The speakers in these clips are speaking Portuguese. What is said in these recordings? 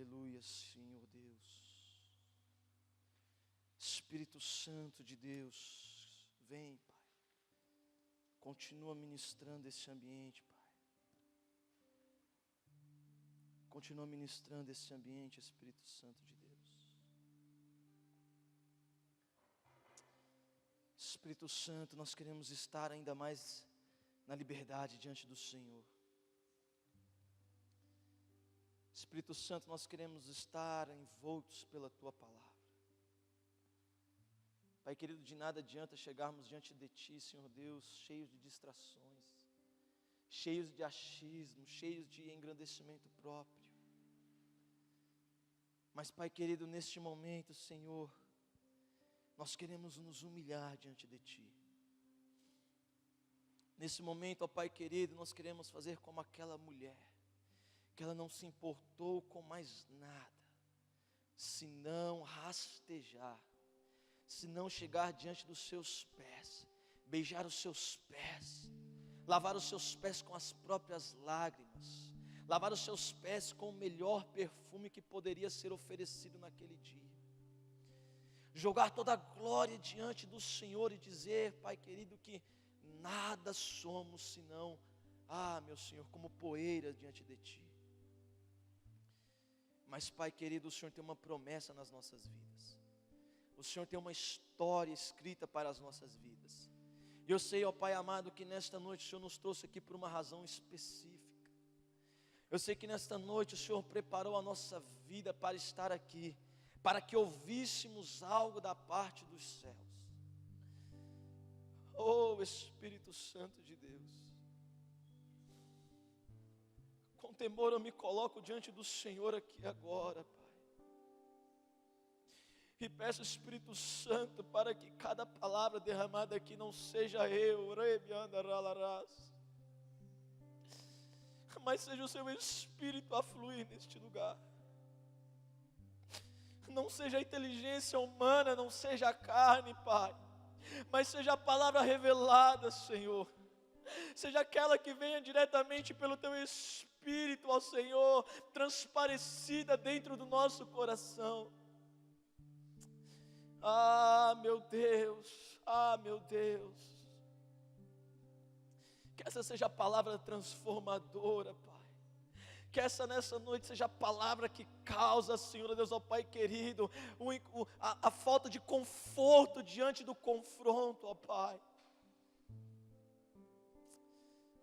Aleluia, Senhor Deus. Espírito Santo de Deus, vem, Pai. Continua ministrando esse ambiente, Pai. Continua ministrando esse ambiente, Espírito Santo de Deus. Espírito Santo, nós queremos estar ainda mais na liberdade diante do Senhor. Espírito Santo, nós queremos estar envoltos pela Tua palavra. Pai querido, de nada adianta chegarmos diante de Ti, Senhor Deus, cheios de distrações, cheios de achismo, cheios de engrandecimento próprio. Mas, Pai querido, neste momento, Senhor, nós queremos nos humilhar diante de Ti. Nesse momento, ó Pai querido, nós queremos fazer como aquela mulher, que ela não se importou com mais nada, senão rastejar, senão chegar diante dos seus pés, beijar os seus pés, lavar os seus pés com as próprias lágrimas, lavar os seus pés com o melhor perfume que poderia ser oferecido naquele dia. Jogar toda a glória diante do Senhor e dizer, Pai querido, que nada somos senão, meu Senhor, como poeira diante de Ti. Mas, Pai querido, o Senhor tem uma promessa nas nossas vidas. O Senhor tem uma história escrita para as nossas vidas. E eu sei, ó Pai amado, que nesta noite o Senhor nos trouxe aqui por uma razão específica. Eu sei que nesta noite o Senhor preparou a nossa vida para estar aqui, para que ouvíssemos algo da parte dos céus. Oh Espírito Santo de Deus, com temor eu me coloco diante do Senhor aqui agora, Pai. E peço, Espírito Santo, para que cada palavra derramada aqui não seja eu, mas seja o Seu Espírito a fluir neste lugar. Não seja a inteligência humana, não seja a carne, Pai, mas seja a palavra revelada, Senhor. Seja aquela que venha diretamente pelo Teu Espírito, ó Senhor, transparecida dentro do nosso coração. Meu Deus, meu Deus. Que essa seja a palavra transformadora, Pai. Que essa nessa noite seja a palavra que causa, Senhor Deus, ó Pai querido, a falta de conforto diante do confronto, ó Pai.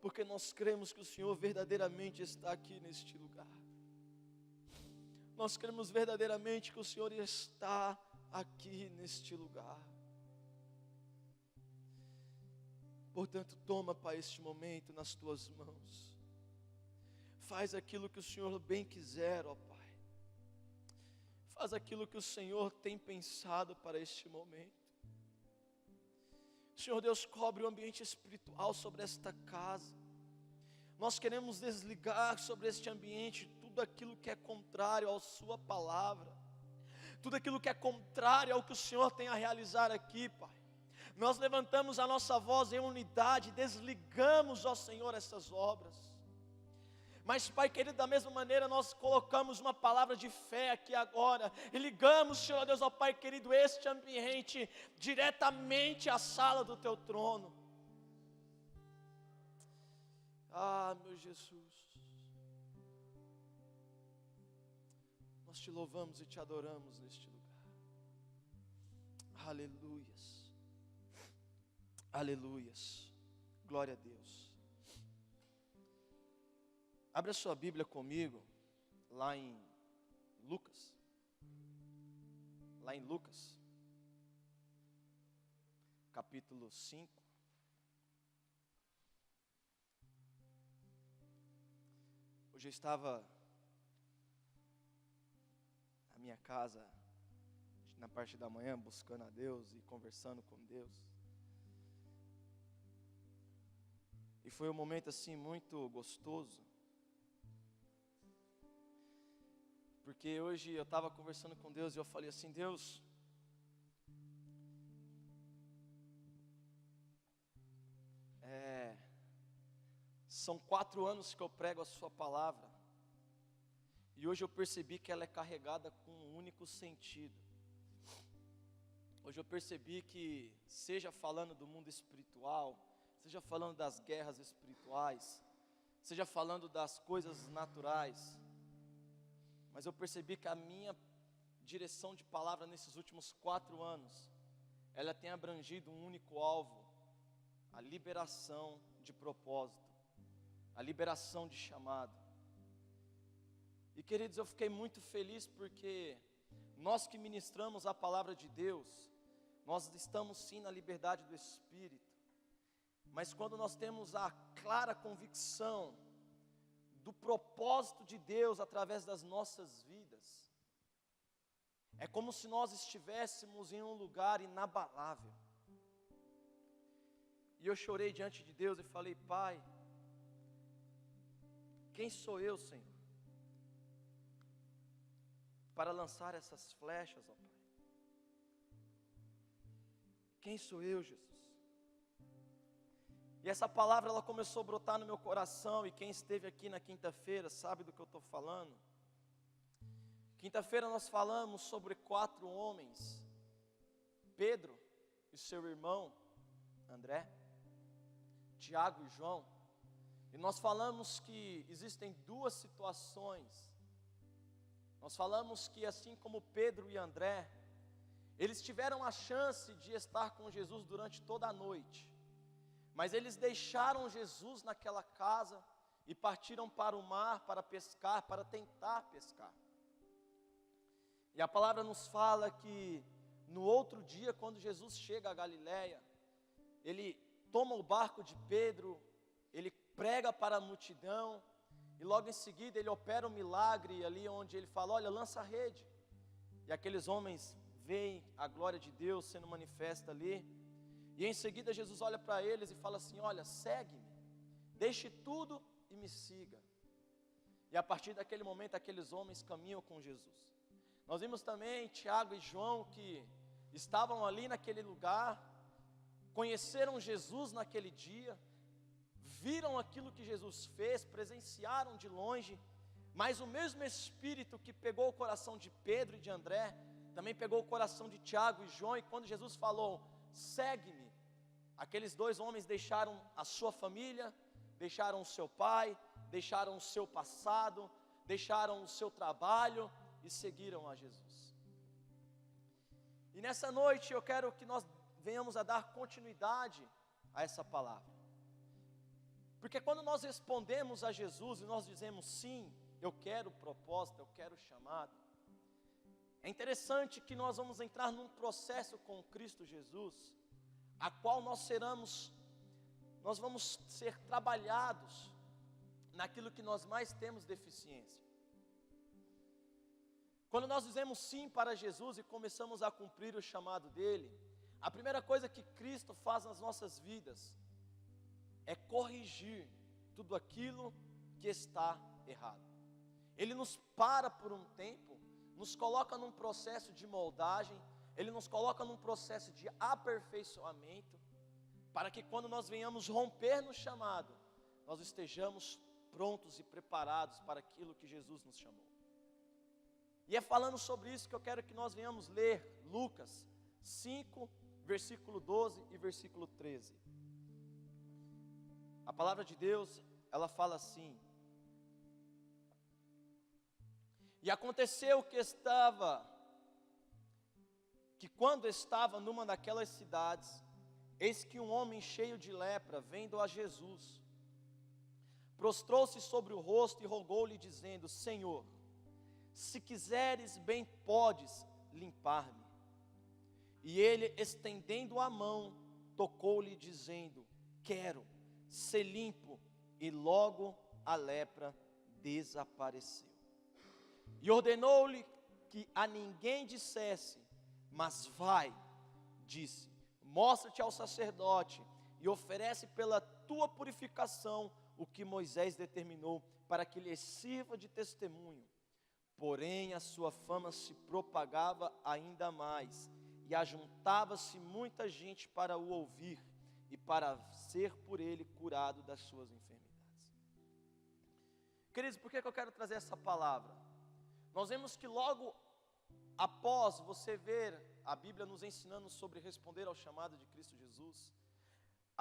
Porque nós cremos que o Senhor verdadeiramente está aqui neste lugar. Nós cremos verdadeiramente que o Senhor está aqui neste lugar. Portanto, toma, Pai, este momento nas Tuas mãos. Faz aquilo que o Senhor bem quiser, ó Pai. Faz aquilo que o Senhor tem pensado para este momento. Senhor Deus, cobre o ambiente espiritual sobre esta casa. Nós queremos desligar sobre este ambiente tudo aquilo que é contrário à Sua palavra, tudo aquilo que é contrário ao que o Senhor tem a realizar aqui, Pai. Nós levantamos a nossa voz em unidade, desligamos, ó Senhor, essas obras. Mas, Pai querido, da mesma maneira nós colocamos uma palavra de fé aqui agora e ligamos, Senhor Deus, ó Pai querido, este ambiente diretamente à sala do Teu trono. Meu Jesus, nós Te louvamos e Te adoramos neste lugar. Aleluias, aleluias, glória a Deus. Abra sua Bíblia comigo, lá em Lucas, capítulo 5. Hoje eu estava na minha casa, na parte da manhã, buscando a Deus e conversando com Deus. E foi um momento assim muito gostoso. Porque hoje eu estava conversando com Deus e eu falei assim, Deus, são 4 anos que eu prego a Sua palavra. E hoje eu percebi que ela é carregada com um único sentido. Hoje eu percebi que, seja falando do mundo espiritual, seja falando das guerras espirituais, seja falando das coisas naturais, mas eu percebi que a minha direção de palavra nesses últimos 4 anos, ela tem abrangido um único alvo: a liberação de propósito, a liberação de chamado. E queridos, eu fiquei muito feliz porque nós que ministramos a palavra de Deus, nós estamos sim na liberdade do Espírito, mas quando nós temos a clara convicção do propósito de Deus através das nossas vidas, é como se nós estivéssemos em um lugar inabalável. E eu chorei diante de Deus e falei: Pai, quem sou eu, Senhor, para lançar essas flechas, ó Pai? Quem sou eu, Jesus? E essa palavra, ela começou a brotar no meu coração, e quem esteve aqui na quinta-feira sabe do que eu estou falando. Quinta-feira nós falamos sobre 4 homens: Pedro e seu irmão André, Tiago e João. E nós falamos que existem 2 situações. Nós falamos que assim como Pedro e André, eles tiveram a chance de estar com Jesus durante toda a noite, mas eles deixaram Jesus naquela casa e partiram para o mar para pescar, para tentar pescar. E a palavra nos fala que no outro dia, quando Jesus chega a Galiléia, ele toma o barco de Pedro, ele prega para a multidão, e logo em seguida ele opera um milagre ali onde ele fala: olha, lança a rede. E aqueles homens veem a glória de Deus sendo manifesta ali, e em seguida Jesus olha para eles e fala assim: olha, segue-me, deixe tudo e me siga. E a partir daquele momento aqueles homens caminham com Jesus. Nós vimos também Tiago e João que estavam ali naquele lugar, conheceram Jesus naquele dia, viram aquilo que Jesus fez, presenciaram de longe, mas o mesmo Espírito que pegou o coração de Pedro e de André, também pegou o coração de Tiago e João, e quando Jesus falou: segue-me, aqueles 2 homens deixaram a sua família, deixaram o seu pai, deixaram o seu passado, deixaram o seu trabalho e seguiram a Jesus. E nessa noite eu quero que nós venhamos a dar continuidade a essa palavra, porque quando nós respondemos a Jesus e nós dizemos: sim, eu quero propósito, eu quero chamado, é interessante que nós vamos entrar num processo com Cristo Jesus, a qual nós vamos ser trabalhados naquilo que nós mais temos deficiência. Quando nós dizemos sim para Jesus e começamos a cumprir o chamado dele, a primeira coisa que Cristo faz nas nossas vidas é corrigir tudo aquilo que está errado. Ele nos para por um tempo, nos coloca num processo de moldagem, ele nos coloca num processo de aperfeiçoamento, para que quando nós venhamos romper no chamado, nós estejamos prontos e preparados para aquilo que Jesus nos chamou. E é falando sobre isso que eu quero que nós venhamos ler Lucas 5, versículo 12 e versículo 13. A palavra de Deus, ela fala assim: e aconteceu que quando estava numa daquelas cidades, eis que um homem cheio de lepra, vendo a Jesus, prostrou-se sobre o rosto e rogou-lhe, dizendo: Senhor, se quiseres, bem podes limpar-me. E ele, estendendo a mão, tocou-lhe, dizendo: quero ser limpo. E logo a lepra desapareceu. E ordenou-lhe que a ninguém dissesse, mas vai, disse, mostra-te ao sacerdote e oferece pela tua purificação o que Moisés determinou, para que lhe sirva de testemunho. Porém a sua fama se propagava ainda mais, e ajuntava-se muita gente para o ouvir, e para ser por ele curado das suas enfermidades. Queridos, por que eu quero trazer essa palavra? nós vemos que logo após você ver a Bíblia nos ensinando sobre responder ao chamado de Cristo Jesus,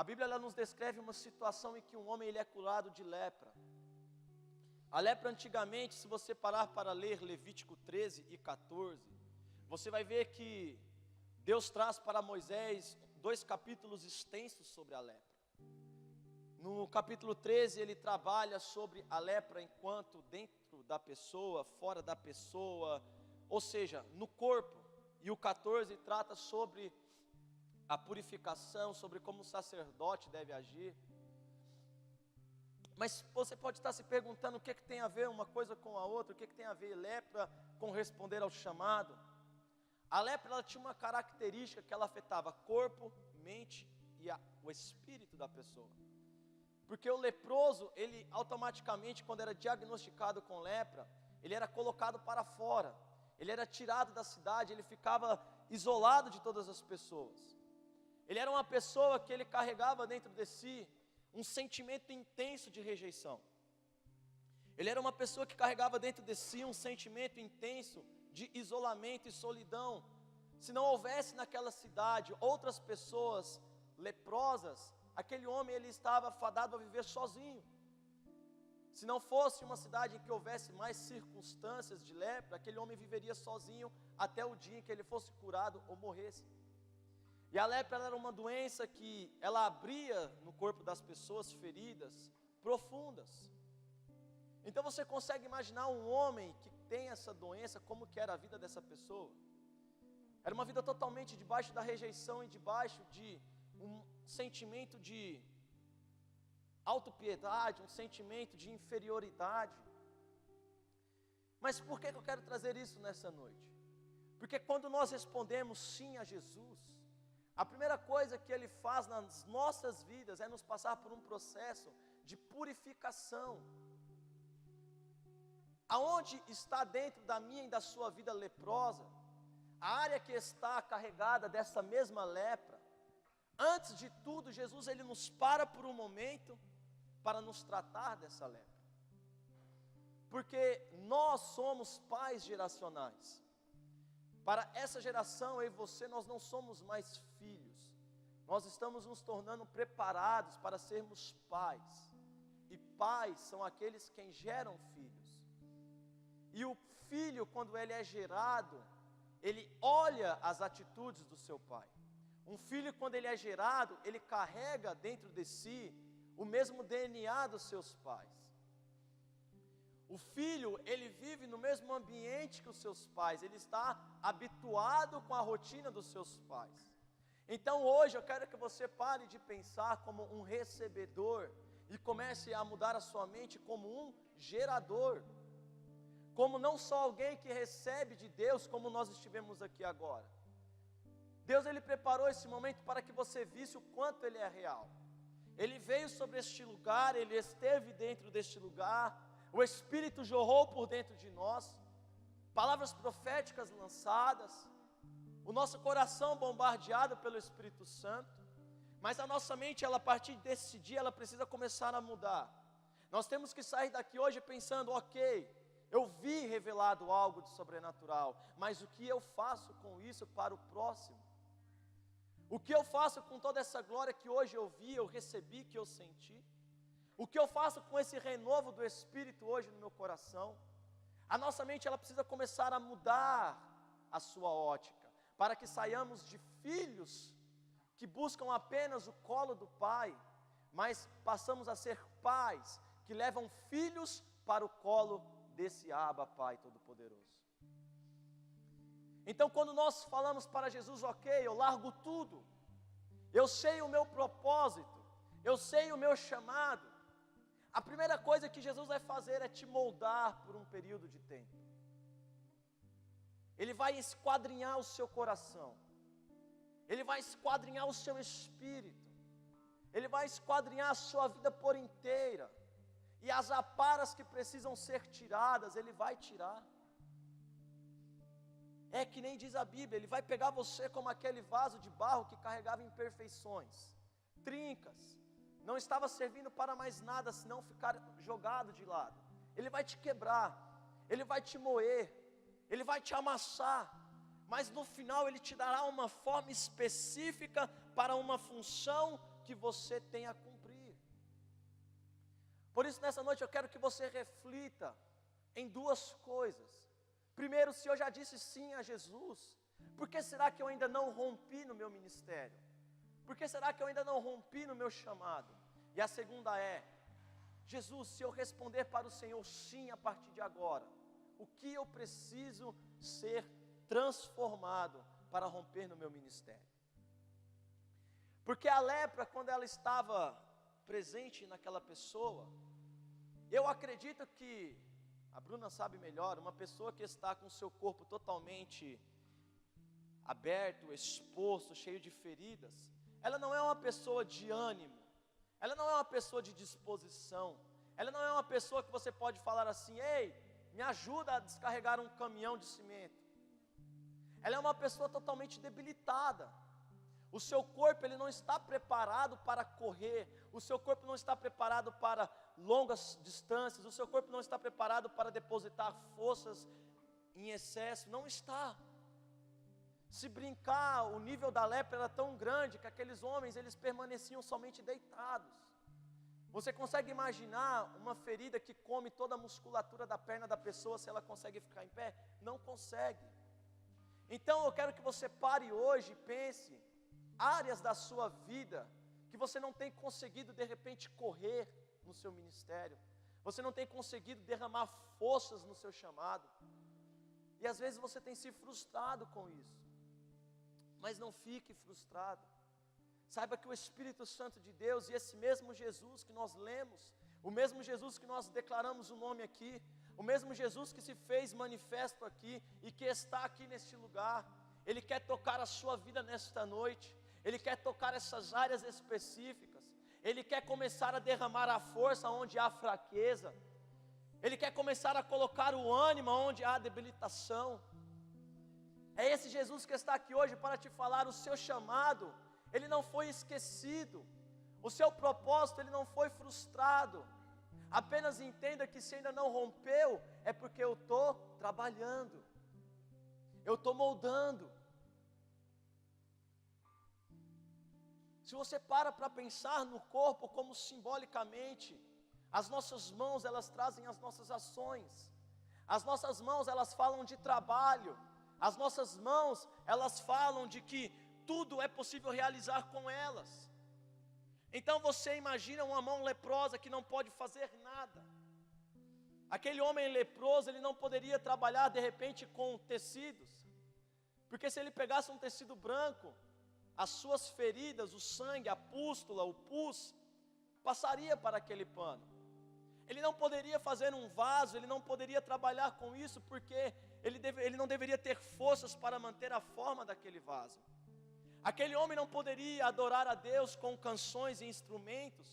a Bíblia ela nos descreve uma situação em que um homem ele é curado de lepra. A lepra antigamente, se você parar para ler Levítico 13 e 14, você vai ver que Deus traz para Moisés 2 capítulos extensos sobre a lepra. No capítulo 13 ele trabalha sobre a lepra enquanto dentro da pessoa, fora da pessoa, ou seja, no corpo. E o 14 trata sobre a purificação, sobre como o sacerdote deve agir. Mas você pode estar se perguntando o que tem a ver uma coisa com a outra, o que tem a ver lepra com responder ao chamado. A lepra ela tinha uma característica que ela afetava corpo, mente e o espírito da pessoa. Porque o leproso, ele automaticamente, quando era diagnosticado com lepra, ele era colocado para fora, ele era tirado da cidade, ele ficava isolado de todas as pessoas. Ele era uma pessoa que ele carregava dentro de si um sentimento intenso de rejeição. Ele era uma pessoa que carregava dentro de si um sentimento intenso de isolamento e solidão. Se não houvesse naquela cidade outras pessoas leprosas, aquele homem ele estava fadado a viver sozinho. Se não fosse uma cidade em que houvesse mais circunstâncias de lepra, aquele homem viveria sozinho até o dia em que ele fosse curado ou morresse. E a lepra era uma doença que ela abria no corpo das pessoas feridas profundas. Então você consegue imaginar um homem que tem essa doença, como que era a vida dessa pessoa? Era uma vida totalmente debaixo da rejeição e debaixo de um sentimento de autopiedade, um sentimento de inferioridade. Mas por que eu quero trazer isso nessa noite? Porque quando nós respondemos sim a Jesus, a primeira coisa que Ele faz nas nossas vidas é nos passar por um processo de purificação. Aonde está dentro da minha e da sua vida leprosa, a área que está carregada dessa mesma lepra, antes de tudo, Jesus ele nos para por um momento para nos tratar dessa lepra. Porque nós somos pais geracionais. Para essa geração, eu e você, nós não somos mais filhos. Nós estamos nos tornando preparados para sermos pais. E pais são aqueles quem geram filhos. E o filho, quando ele é gerado, ele olha as atitudes do seu pai. Um filho, quando ele é gerado, ele carrega dentro de si o mesmo DNA dos seus pais. O filho, ele vive no mesmo ambiente que os seus pais, ele está habituado com a rotina dos seus pais. Então hoje eu quero que você pare de pensar como um recebedor e comece a mudar a sua mente como um gerador. Como não só alguém que recebe de Deus, como nós estivemos aqui agora. Deus ele preparou esse momento para que você visse o quanto ele é real. Ele veio sobre este lugar, ele esteve dentro deste lugar, o Espírito jorrou por dentro de nós, palavras proféticas lançadas, o nosso coração bombardeado pelo Espírito Santo, mas a nossa mente, ela, a partir desse dia, ela precisa começar a mudar. Nós temos que sair daqui hoje pensando, ok, eu vi revelado algo de sobrenatural, mas o que eu faço com isso para o próximo? O que eu faço com toda essa glória que hoje eu vi, eu recebi, que eu senti? O que eu faço com esse renovo do Espírito hoje no meu coração? A nossa mente ela precisa começar a mudar a sua ótica, para que saiamos de filhos que buscam apenas o colo do Pai, mas passamos a ser pais que levam filhos para o colo desse Abba, Pai Todo-Poderoso. Então quando nós falamos para Jesus, ok, eu largo tudo, eu sei o meu propósito, eu sei o meu chamado, a primeira coisa que Jesus vai fazer é te moldar por um período de tempo. Ele vai esquadrinhar o seu coração, Ele vai esquadrinhar o seu espírito, Ele vai esquadrinhar a sua vida por inteira, e as aparas que precisam ser tiradas, Ele vai tirar. É que nem diz a Bíblia, Ele vai pegar você como aquele vaso de barro que carregava imperfeições, trincas, não estava servindo para mais nada, senão ficar jogado de lado. Ele vai te quebrar, Ele vai te moer, ele vai te amassar, mas no final ele te dará uma forma específica para uma função que você tem a cumprir. Por isso, nessa noite eu quero que você reflita em duas coisas. Primeiro, se eu já disse sim a Jesus, por que será que eu ainda não rompi no meu ministério? Por que será que eu ainda não rompi no meu chamado? E a segunda é, Jesus, se eu responder para o Senhor sim a partir de agora, o que eu preciso ser transformado para romper no meu ministério? Porque a lepra, quando ela estava presente naquela pessoa, eu acredito que, a Bruna sabe melhor, uma pessoa que está com o seu corpo totalmente aberto, exposto, cheio de feridas, ela não é uma pessoa de ânimo, ela não é uma pessoa de disposição, ela não é uma pessoa que você pode falar assim, ei, me ajuda a descarregar um caminhão de cimento. Ela é uma pessoa totalmente debilitada. O seu corpo ele não está preparado para correr, o seu corpo não está preparado para longas distâncias, o seu corpo não está preparado para depositar forças em excesso, não está. Se brincar, o nível da lepra era tão grande que aqueles homens eles permaneciam somente deitados. Você consegue imaginar uma ferida que come toda a musculatura da perna da pessoa, se ela consegue ficar em pé? Não consegue. Então eu quero que você pare hoje e pense, áreas da sua vida, que você não tem conseguido de repente correr no seu ministério, você não tem conseguido derramar forças no seu chamado, e às vezes você tem se frustrado com isso, mas não fique frustrado. Saiba que o Espírito Santo de Deus, e esse mesmo Jesus que nós lemos, o mesmo Jesus que nós declaramos o nome aqui, o mesmo Jesus que se fez manifesto aqui, e que está aqui neste lugar, Ele quer tocar a sua vida nesta noite, Ele quer tocar essas áreas específicas, Ele quer começar a derramar a força onde há fraqueza, Ele quer começar a colocar o ânimo onde há debilitação. É esse Jesus que está aqui hoje para te falar, o seu chamado, ele não foi esquecido, o seu propósito, ele não foi frustrado. Apenas entenda que se ainda não rompeu, é porque eu estou trabalhando, eu estou moldando. Se você para pensar no corpo como simbolicamente, as nossas mãos elas trazem as nossas ações, as nossas mãos elas falam de trabalho, as nossas mãos elas falam de que tudo é possível realizar com elas. Então você imagina uma mão leprosa que não pode fazer nada. Aquele homem leproso, ele não poderia trabalhar de repente com tecidos, porque se ele pegasse um tecido branco, as suas feridas, o sangue, a pústula, o pus, passaria para aquele pano. Ele não poderia fazer um vaso, ele não poderia trabalhar com isso, porque ele não deveria ter forças para manter a forma daquele vaso. Aquele homem não poderia adorar a Deus com canções e instrumentos,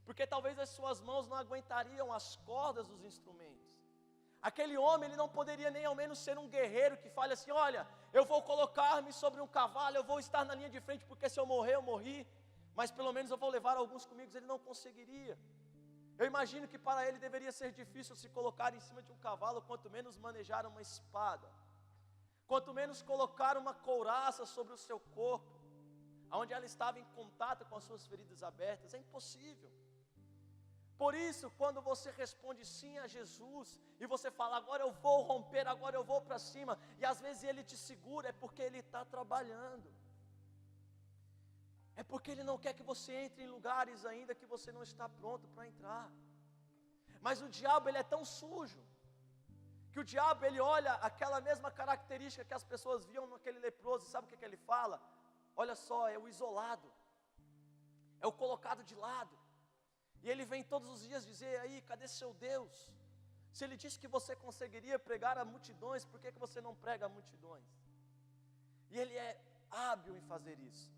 porque talvez as suas mãos não aguentariam as cordas dos instrumentos. Aquele homem, ele não poderia nem ao menos ser um guerreiro que fale assim, olha, eu vou colocar-me sobre um cavalo, eu vou estar na linha de frente, porque se eu morrer, eu morri, mas pelo menos eu vou levar alguns comigo. Ele não conseguiria. Eu imagino que para ele deveria ser difícil se colocar em cima de um cavalo, quanto menos manejar uma espada, quanto menos colocar uma couraça sobre o seu corpo, onde ela estava em contato com as suas feridas abertas. É impossível. Por isso, quando você responde sim a Jesus, e você fala, agora eu vou romper, agora eu vou para cima, e às vezes Ele te segura, é porque Ele está trabalhando, é porque Ele não quer que você entre em lugares ainda que você não está pronto para entrar. Mas o diabo, ele é tão sujo, que o diabo, ele olha aquela mesma característica que as pessoas viam naquele leproso, e sabe o que ele fala? Olha só, é o isolado, é o colocado de lado, e ele vem todos os dias dizer, aí, cadê seu Deus? Se Ele disse que você conseguiria pregar a multidões, por que você não prega a multidões? E ele é hábil em fazer isso.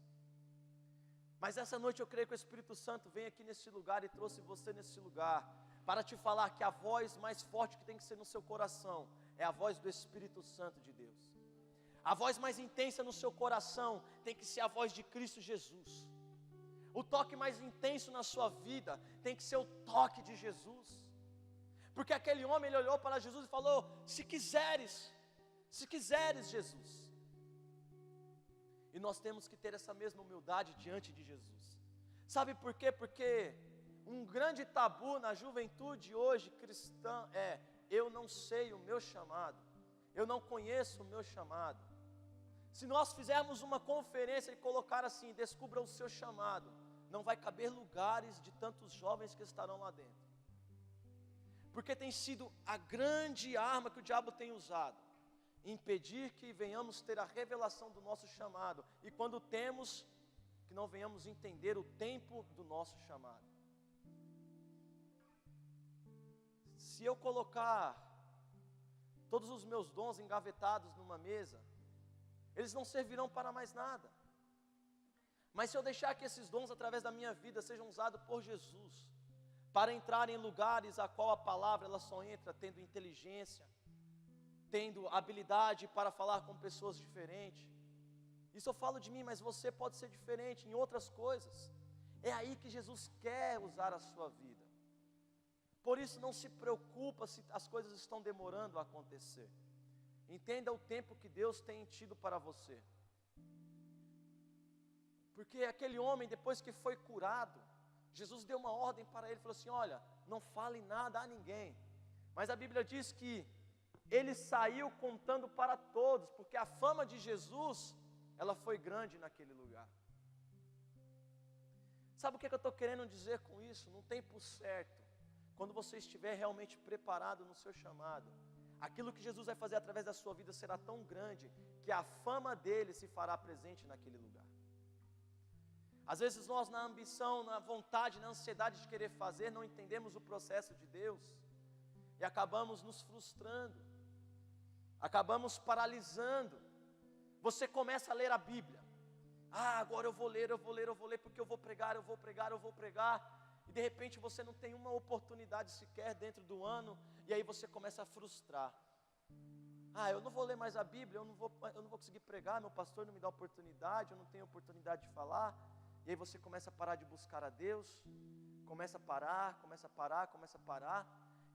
Mas essa noite eu creio que o Espírito Santo vem aqui nesse lugar e trouxe você nesse lugar, para te falar que a voz mais forte que tem que ser no seu coração, é a voz do Espírito Santo de Deus. A voz mais intensa no seu coração tem que ser a voz de Cristo Jesus. O toque mais intenso na sua vida tem que ser o toque de Jesus. Porque aquele homem, ele olhou para Jesus e falou, se quiseres, Se quiseres, Jesus. E nós temos que ter essa mesma humildade diante de Jesus. Sabe por quê? Porque um grande tabu na juventude hoje cristã é: eu não sei o meu chamado, eu não conheço o meu chamado. Se nós fizermos uma conferência e colocar assim: descubra o seu chamado, não vai caber lugares de tantos jovens que estarão lá dentro. Porque tem sido a grande arma que o diabo tem usado, impedir que venhamos ter a revelação do nosso chamado, e quando temos, que não venhamos entender o tempo do nosso chamado. Se eu colocar todos os meus dons engavetados numa mesa, eles não servirão para mais nada. Mas se eu deixar que esses dons através da minha vida sejam usados por Jesus, para entrar em lugares a qual a palavra ela só entra tendo inteligência, tendo habilidade para falar com pessoas diferentes. Isso eu falo de mim, mas você pode ser diferente em outras coisas. É aí que Jesus quer usar a sua vida. Por isso não se preocupa se as coisas estão demorando a acontecer. Entenda o tempo que Deus tem tido para você. Porque aquele homem, depois que foi curado, Jesus deu uma ordem para ele, falou assim: olha, não fale nada a ninguém. Mas a Bíblia diz que ele saiu contando para todos, porque a fama de Jesus, ela foi grande naquele lugar. Sabe o que eu estou querendo dizer com isso? No tempo certo, quando você estiver realmente preparado no seu chamado, aquilo que Jesus vai fazer através da sua vida será tão grande, que a fama dele se fará presente naquele lugar. Às vezes nós, na ambição, na vontade, na ansiedade de querer fazer, não entendemos o processo de Deus, e acabamos nos frustrando, acabamos paralisando. Você começa a ler a Bíblia: agora eu vou ler, porque eu vou pregar, e de repente você não tem uma oportunidade sequer dentro do ano, e aí você começa a frustrar. Eu não vou ler mais a Bíblia, eu não vou conseguir pregar, meu pastor não me dá oportunidade, eu não tenho oportunidade de falar. E aí você começa a parar de buscar a Deus, começa a parar,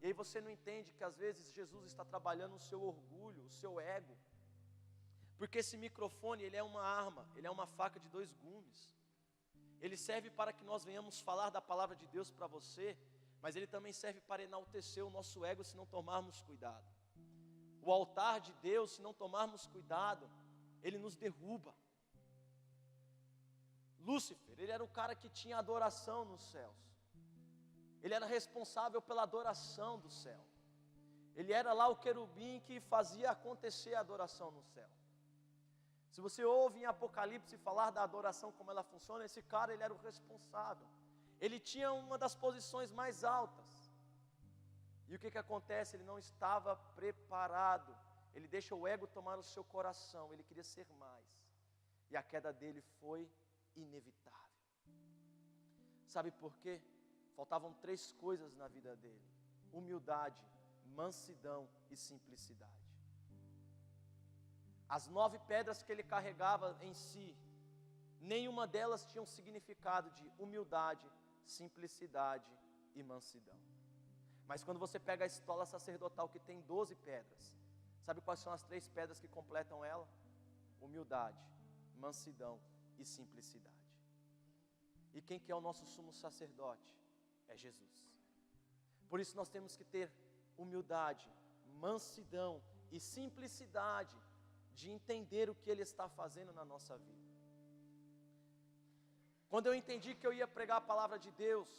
e aí você não entende que às vezes Jesus está trabalhando o seu orgulho, o seu ego, porque esse microfone, ele é uma arma, ele é uma faca de dois gumes. Ele serve para que nós venhamos falar da palavra de Deus para você, mas ele também serve para enaltecer o nosso ego se não tomarmos cuidado. O altar de Deus, se não tomarmos cuidado, ele nos derruba. Lúcifer, ele era o cara que tinha adoração nos céus. Ele era responsável pela adoração do céu. Ele era lá o querubim que fazia acontecer a adoração no céu. Se você ouve em Apocalipse falar da adoração, como ela funciona, esse cara, ele era o responsável. Ele tinha uma das posições mais altas. E o que acontece? Ele não estava preparado. Ele deixa o ego tomar o seu coração. Ele queria ser mais. E a queda dele foi inevitável. Sabe por quê? Faltavam 3 coisas na vida dele: humildade, mansidão e simplicidade. As 9 pedras que ele carregava em si, nenhuma delas tinha um significado de humildade, simplicidade e mansidão. Mas quando você pega a estola sacerdotal, que tem 12 pedras, sabe quais são as 3 pedras que completam ela? Humildade, mansidão e simplicidade. E quem que é o nosso sumo sacerdote? É Jesus. Por isso nós temos que ter humildade, mansidão e simplicidade de entender o que Ele está fazendo na nossa vida. Quando eu entendi que eu ia pregar a palavra de Deus,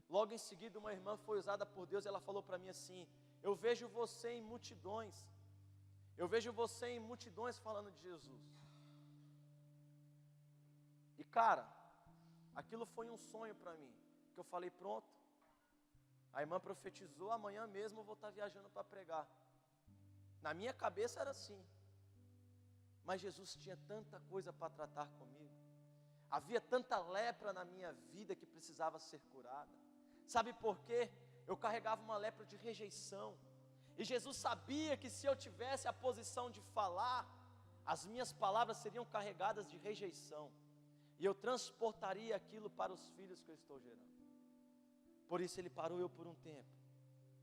logo em seguida uma irmã foi usada por Deus, e ela falou para mim assim: eu vejo você em multidões, falando de Jesus. E cara, aquilo foi um sonho para mim, que eu falei: pronto, a irmã profetizou, amanhã mesmo eu vou estar viajando para pregar. Na minha cabeça era assim, mas Jesus tinha tanta coisa para tratar comigo, havia tanta lepra na minha vida que precisava ser curada. Sabe por quê? Eu carregava uma lepra de rejeição, e Jesus sabia que se eu tivesse a posição de falar, as minhas palavras seriam carregadas de rejeição, e eu transportaria aquilo para os filhos que eu estou gerando. Por isso Ele parou eu por um tempo,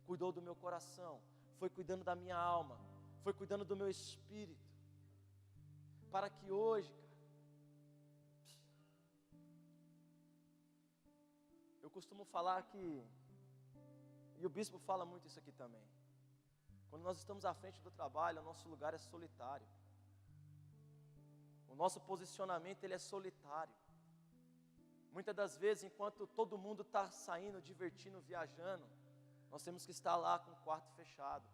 cuidou do meu coração, foi cuidando da minha alma, foi cuidando do meu espírito, para que hoje, cara, eu costumo falar que, e o bispo fala muito isso aqui também, quando nós estamos à frente do trabalho, o nosso lugar é solitário, o nosso posicionamento ele é solitário. Muitas das vezes, enquanto todo mundo está saindo, divertindo, viajando, nós temos que estar lá com o quarto fechado,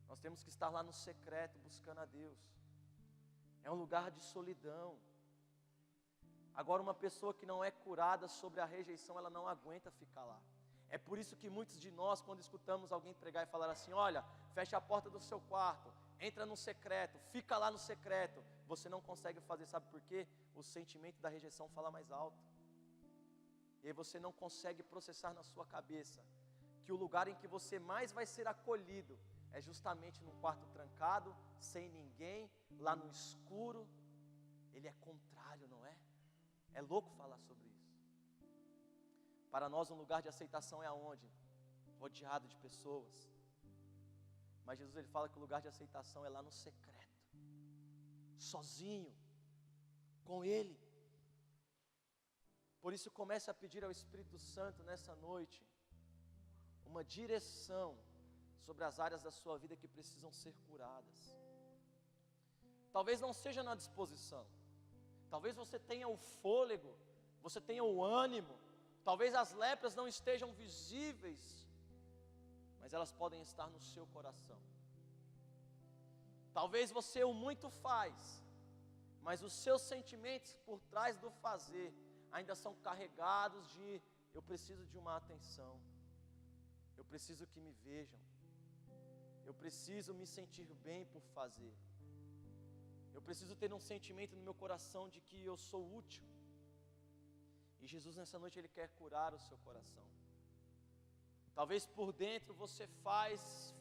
nós temos que estar lá no secreto, buscando a Deus. É um lugar de solidão. Agora, uma pessoa que não é curada sobre a rejeição, ela não aguenta ficar lá. É por isso que muitos de nós, quando escutamos alguém pregar e falar assim, olha, fecha a porta do seu quarto, entra no secreto, fica lá no secreto, você não consegue fazer, sabe por quê? O sentimento da rejeição fala mais alto. E aí você não consegue processar na sua cabeça que o lugar em que você mais vai ser acolhido é justamente num quarto trancado, sem ninguém, lá no escuro. Ele é contrário, não é? É louco falar sobre isso. Para nós um lugar de aceitação é aonde? Rodeado de pessoas. Mas Jesus ele fala que o lugar de aceitação é lá no secreto, sozinho, com Ele. Por isso comece a pedir ao Espírito Santo nessa noite uma direção sobre as áreas da sua vida que precisam ser curadas. Talvez não seja na disposição, talvez você tenha o fôlego, você tenha o ânimo, talvez as lepras não estejam visíveis, mas elas podem estar no seu coração. Talvez você o muito faz, mas os seus sentimentos por trás do fazer ainda são carregados de eu preciso de uma atenção, eu preciso que me vejam, eu preciso me sentir bem por fazer, eu preciso ter um sentimento no meu coração de que eu sou útil. E Jesus nessa noite Ele quer curar o seu coração. Talvez por dentro você faz,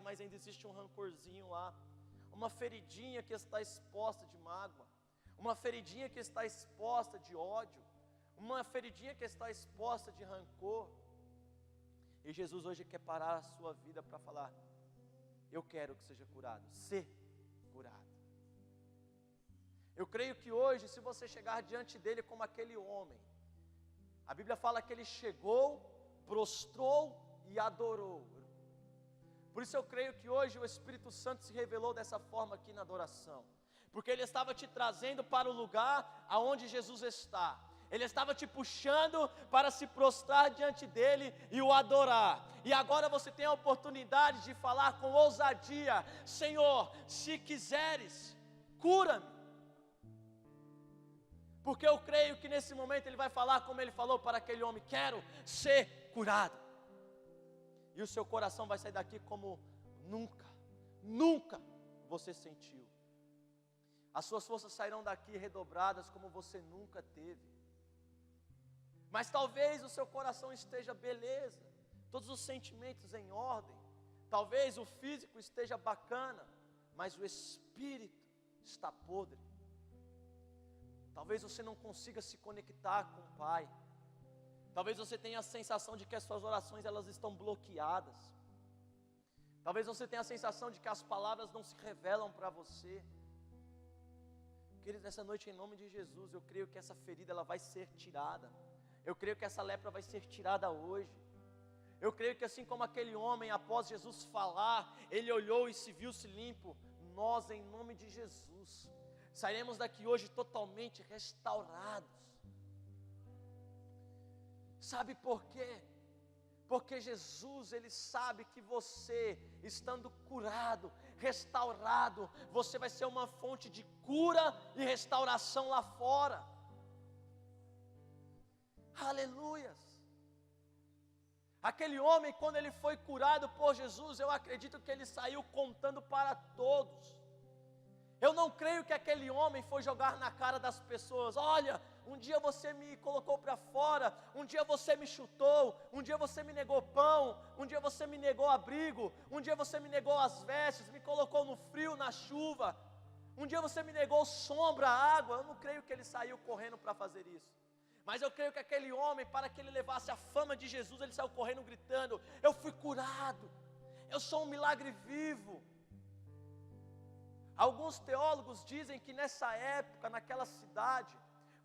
mas ainda existe um rancorzinho lá, uma feridinha que está exposta de mágoa, uma feridinha que está exposta de ódio, uma feridinha que está exposta de rancor. E Jesus hoje quer parar a sua vida para falar, eu quero que seja curado, ser curado. Eu creio que hoje, se você chegar diante dele como aquele homem, a Bíblia fala que ele chegou, prostrou e adorou. Por isso eu creio que hoje o Espírito Santo se revelou dessa forma aqui na adoração, porque ele estava te trazendo para o lugar aonde Jesus está. Ele estava te puxando para se prostrar diante dele e o adorar. E agora você tem a oportunidade de falar com ousadia, Senhor, se quiseres, cura-me. Porque eu creio que nesse momento ele vai falar como ele falou para aquele homem, quero ser curado. E o seu coração vai sair daqui como nunca você sentiu. As suas forças sairão daqui redobradas como você nunca teve. Mas talvez o seu coração esteja beleza, todos os sentimentos em ordem. Talvez o físico esteja bacana, mas o espírito está podre. Talvez você não consiga se conectar com o Pai. Talvez você tenha a sensação de que as suas orações elas estão bloqueadas. Talvez você tenha a sensação de que as palavras não se revelam para você. Queridos, nessa noite em nome de Jesus, eu creio que essa ferida ela vai ser tirada. Eu creio que essa lepra vai ser tirada hoje. Eu creio que assim como aquele homem, após Jesus falar, ele olhou e se viu-se limpo. Nós, em nome de Jesus, sairemos daqui hoje totalmente restaurados. Sabe por quê? Porque Jesus, Ele sabe que você, estando curado, restaurado, você vai ser uma fonte de cura e restauração lá fora. Aleluias! Aquele homem, quando ele foi curado por Jesus, eu acredito que ele saiu contando para todos. Eu não creio que aquele homem foi jogar na cara das pessoas, olha, um dia você me colocou para fora, um dia você me chutou, um dia você me negou pão, um dia você me negou abrigo, um dia você me negou as vestes, me colocou no frio, na chuva, um dia você me negou sombra, água. Eu não creio que ele saiu correndo para fazer isso. Mas eu creio que aquele homem, para que ele levasse a fama de Jesus, ele saiu correndo gritando, eu fui curado, eu sou um milagre vivo. Alguns teólogos dizem que nessa época, naquela cidade,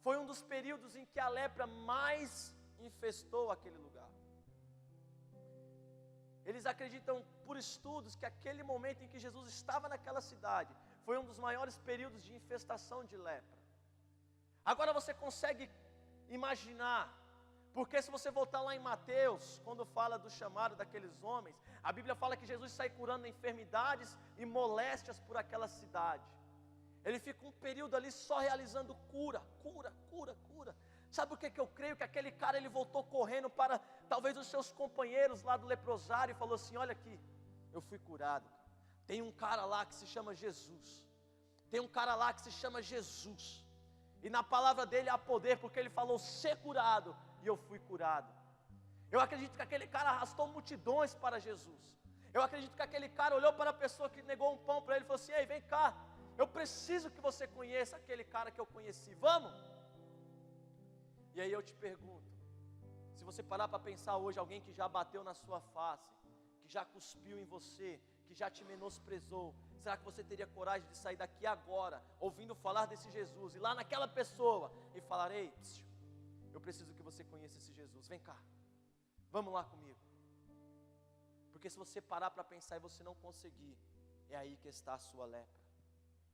foi um dos períodos em que a lepra mais infestou aquele lugar. Eles acreditam, por estudos, que aquele momento em que Jesus estava naquela cidade, foi um dos maiores períodos de infestação de lepra. Agora você consegue imaginar, porque se você voltar lá em Mateus, quando fala do chamado daqueles homens, a Bíblia fala que Jesus sai curando enfermidades e moléstias por aquela cidade. Ele fica um período ali só realizando cura. Sabe o que eu creio? Que aquele cara, ele voltou correndo para talvez os seus companheiros lá do leprosário e falou assim: olha aqui, eu fui curado. Tem um cara lá que se chama Jesus. E na palavra dele há poder, porque ele falou ser curado, e eu fui curado. Eu acredito que aquele cara arrastou multidões para Jesus. Eu acredito que aquele cara olhou para a pessoa que negou um pão para ele e falou assim: ei, vem cá, eu preciso que você conheça aquele cara que eu conheci, vamos? E aí eu te pergunto, se você parar para pensar hoje, alguém que já bateu na sua face, que já cuspiu em você, que já te menosprezou, será que você teria coragem de sair daqui agora, ouvindo falar desse Jesus, e lá naquela pessoa, e falar: ei, eu preciso que você conheça esse Jesus, vem cá, vamos lá comigo? Porque se você parar para pensar e você não conseguir, é aí que está a sua lepra,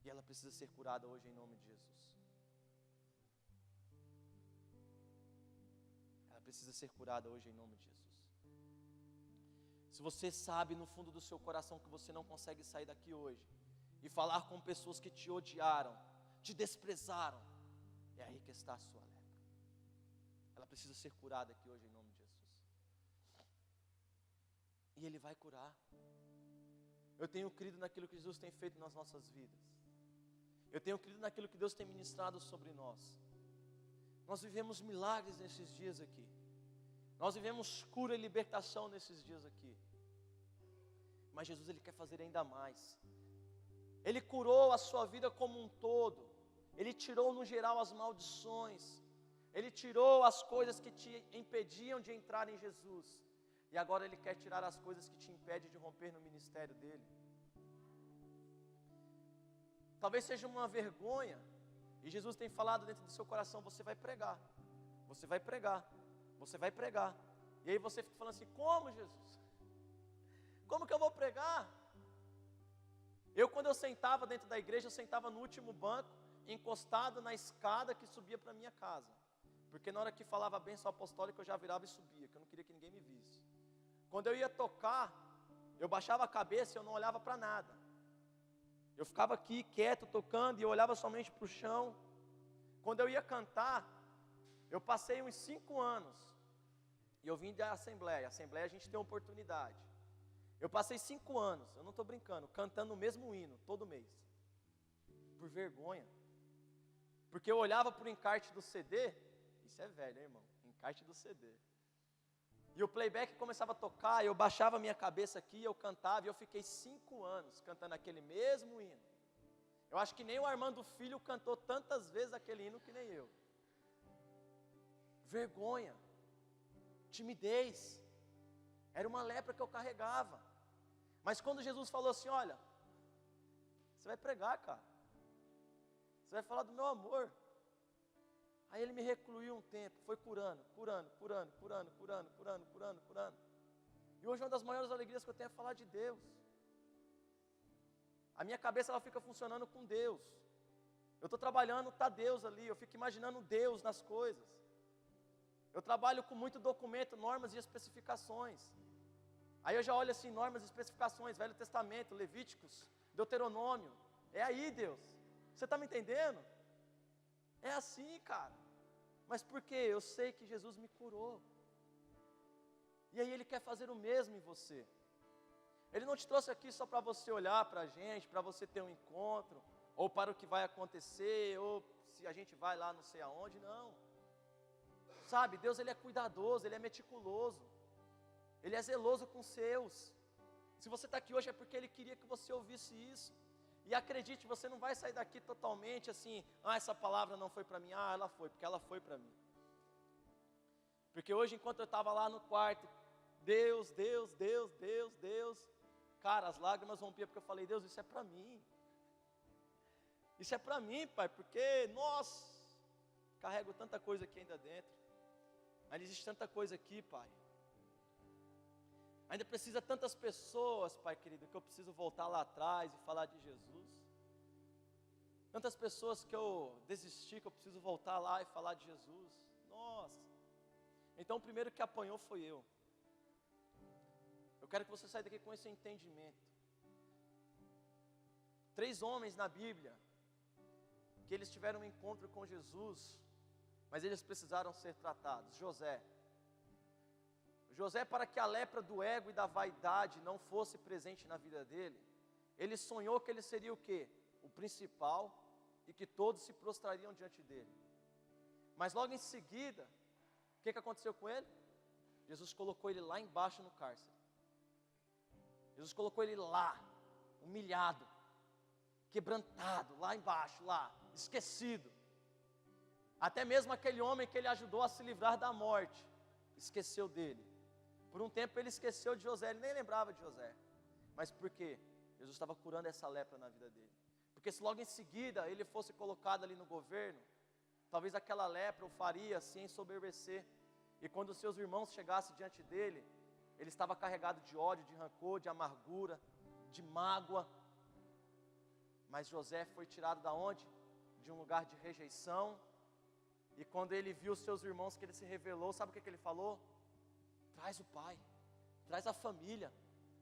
e ela precisa ser curada hoje em nome de Jesus. Ela precisa ser curada hoje em nome de Jesus. Se você sabe no fundo do seu coração que você não consegue sair daqui hoje e falar com pessoas que te odiaram, te desprezaram, é aí que está a sua lepra. Ela precisa ser curada aqui hoje em nome de Jesus. E Ele vai curar. Eu tenho crido naquilo que Jesus tem feito nas nossas vidas. Eu tenho crido naquilo que Deus tem ministrado sobre nós. Nós vivemos milagres nesses dias aqui. Nós vivemos cura e libertação nesses dias aqui. Mas Jesus, Ele quer fazer ainda mais. Ele curou a sua vida como um todo. Ele tirou no geral as maldições. Ele tirou as coisas que te impediam de entrar em Jesus. E agora Ele quer tirar as coisas que te impedem de romper no ministério dEle. Talvez seja uma vergonha. E Jesus tem falado dentro do seu coração: você vai pregar. Você vai pregar. Você vai pregar. E aí você fica falando assim: como, Jesus? Como que eu vou pregar? Quando eu sentava dentro da igreja, eu sentava no último banco, encostado na escada que subia para a minha casa. Porque na hora que falava a bênção apostólica, eu já virava e subia, que eu não queria que ninguém me visse. Quando eu ia tocar, eu baixava a cabeça e eu não olhava para nada. Eu ficava aqui quieto, tocando, e eu olhava somente para o chão. Quando eu ia cantar, eu passei uns 5 anos, e eu vim da Assembleia. Assembleia a gente tem oportunidade. Eu passei 5 anos, eu não estou brincando, cantando o mesmo hino, todo mês. Por vergonha. Porque eu olhava para o encarte do CD, isso é velho, hein, irmão? Encarte do CD. E o playback começava a tocar, eu baixava a minha cabeça aqui, eu cantava, e eu fiquei 5 anos cantando aquele mesmo hino. Eu acho que nem o Armando Filho cantou tantas vezes aquele hino que nem eu. Vergonha, timidez, era uma lepra que eu carregava. Mas quando Jesus falou assim: olha, você vai pregar, cara, você vai falar do meu amor. Aí Ele me recluiu um tempo, foi curando. E hoje uma das maiores alegrias que eu tenho é falar de Deus. A minha cabeça, ela fica funcionando com Deus. Eu estou trabalhando, está Deus ali, eu fico imaginando Deus nas coisas. Eu trabalho com muito documento, normas e especificações. Aí eu já olho assim, normas e especificações, Velho Testamento, Levíticos, Deuteronômio. É aí, Deus. Você está me entendendo? É assim, cara. Mas por quê? Eu sei que Jesus me curou. E aí Ele quer fazer o mesmo em você. Ele não te trouxe aqui só para você olhar para a gente, para você ter um encontro, ou para o que vai acontecer, ou se a gente vai lá não sei aonde, não. Sabe, Deus, Ele é cuidadoso, Ele é meticuloso. Ele é zeloso com os seus. Se você está aqui hoje é porque Ele queria que você ouvisse isso. E acredite, você não vai sair daqui totalmente assim: essa palavra não foi para mim. Ela foi, porque ela foi para mim. Porque hoje, enquanto eu estava lá no quarto, Deus, cara, as lágrimas rompiam, porque eu falei: Deus, isso é para mim. Isso é para mim, Pai, porque, nossa, carrego tanta coisa aqui ainda dentro. Ainda existe tanta coisa aqui, Pai. Ainda precisa tantas pessoas, Pai querido, que eu preciso voltar lá atrás e falar de Jesus. Tantas pessoas que eu desisti, que eu preciso voltar lá e falar de Jesus. Nossa. Então o primeiro que apanhou foi eu. Eu quero que você saia daqui com esse entendimento. 3 homens na Bíblia, que eles tiveram um encontro com Jesus, mas eles precisaram ser tratados. José, para que a lepra do ego e da vaidade não fosse presente na vida dele, ele sonhou que ele seria o quê? O principal, e que todos se prostrariam diante dele. Mas logo em seguida, o que aconteceu com ele? Jesus colocou ele lá embaixo no cárcere. Jesus colocou ele lá, humilhado, quebrantado, lá embaixo, lá, esquecido. Até mesmo aquele homem que ele ajudou a se livrar da morte, esqueceu dele. Por um tempo ele esqueceu de José, ele nem lembrava de José. Mas por quê? Jesus estava curando essa lepra na vida dele. Porque se logo em seguida ele fosse colocado ali no governo, talvez aquela lepra o faria se ensoberbecer. E quando os seus irmãos chegassem diante dele, ele estava carregado de ódio, de rancor, de amargura, de mágoa. Mas José foi tirado da onde? De um lugar de rejeição. E quando ele viu os seus irmãos, que ele se revelou, sabe o que ele falou? Traz o pai, traz a família,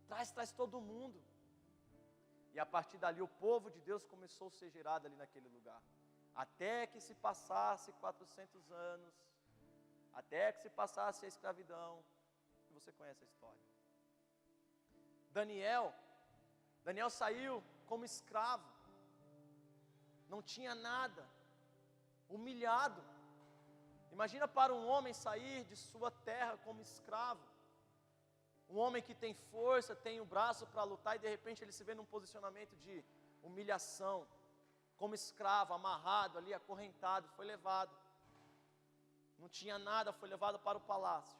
traz todo mundo. E a partir dali o povo de Deus começou a ser gerado ali naquele lugar. Até que se passasse 400 anos, até que se passasse a escravidão. Você conhece a história. Daniel saiu como escravo, não tinha nada, humilhado. Imagina para um homem sair de sua terra como escravo. Um homem que tem força, tem o braço para lutar, e de repente ele se vê num posicionamento de humilhação, como escravo, amarrado ali, acorrentado, foi levado. Não tinha nada, foi levado para o palácio.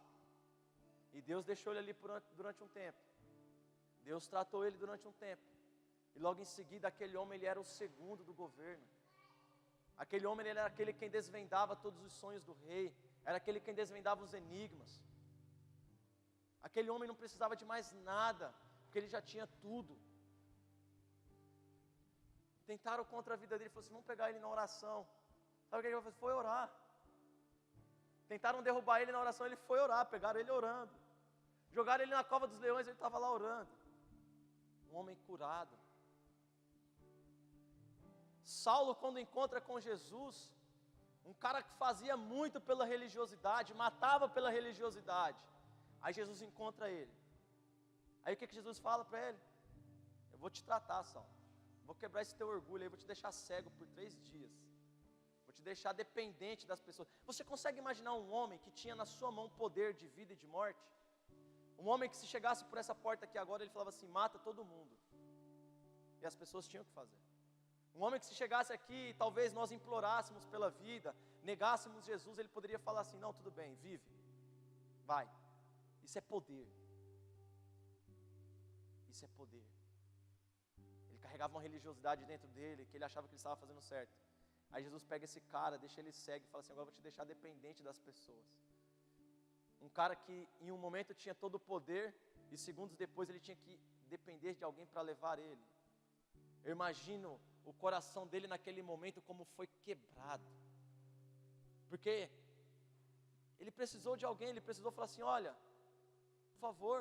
E Deus deixou ele ali durante um tempo. Deus tratou ele durante um tempo. E logo em seguida aquele homem, ele era o segundo do governo. Aquele homem, ele era aquele quem desvendava todos os sonhos do rei. Era aquele quem desvendava os enigmas. Aquele homem não precisava de mais nada, porque ele já tinha tudo. Tentaram contra a vida dele, falaram assim, vamos pegar ele na oração. Sabe o que ele fez? Foi orar. Tentaram derrubar ele na oração, ele foi orar, pegaram ele orando. Jogaram ele na cova dos leões, ele estava lá orando. Um homem curado. Saulo, quando encontra com Jesus, um cara que fazia muito pela religiosidade, matava pela religiosidade. Aí Jesus encontra ele. Aí o que Jesus fala para ele? Eu vou te tratar, Saulo. Vou quebrar esse teu orgulho aí, vou te deixar cego por 3 dias. Vou te deixar dependente das pessoas. Você consegue imaginar um homem que tinha na sua mão poder de vida e de morte? Um homem que se chegasse por essa porta aqui agora, ele falava assim, mata todo mundo. E as pessoas tinham que fazer. Um homem que se chegasse aqui, e talvez nós implorássemos pela vida, negássemos Jesus, ele poderia falar assim, não, tudo bem, vive, vai. Isso é poder. Isso é poder. Ele carregava uma religiosidade dentro dele, que ele achava que ele estava fazendo certo. Aí Jesus pega esse cara, deixa ele cego e fala assim, agora eu vou te deixar dependente das pessoas. Um cara que em um momento tinha todo o poder, e segundos depois ele tinha que depender de alguém para levar ele. Eu imagino o coração dele naquele momento como foi quebrado. Porque ele precisou de alguém, ele precisou falar assim, olha, por favor.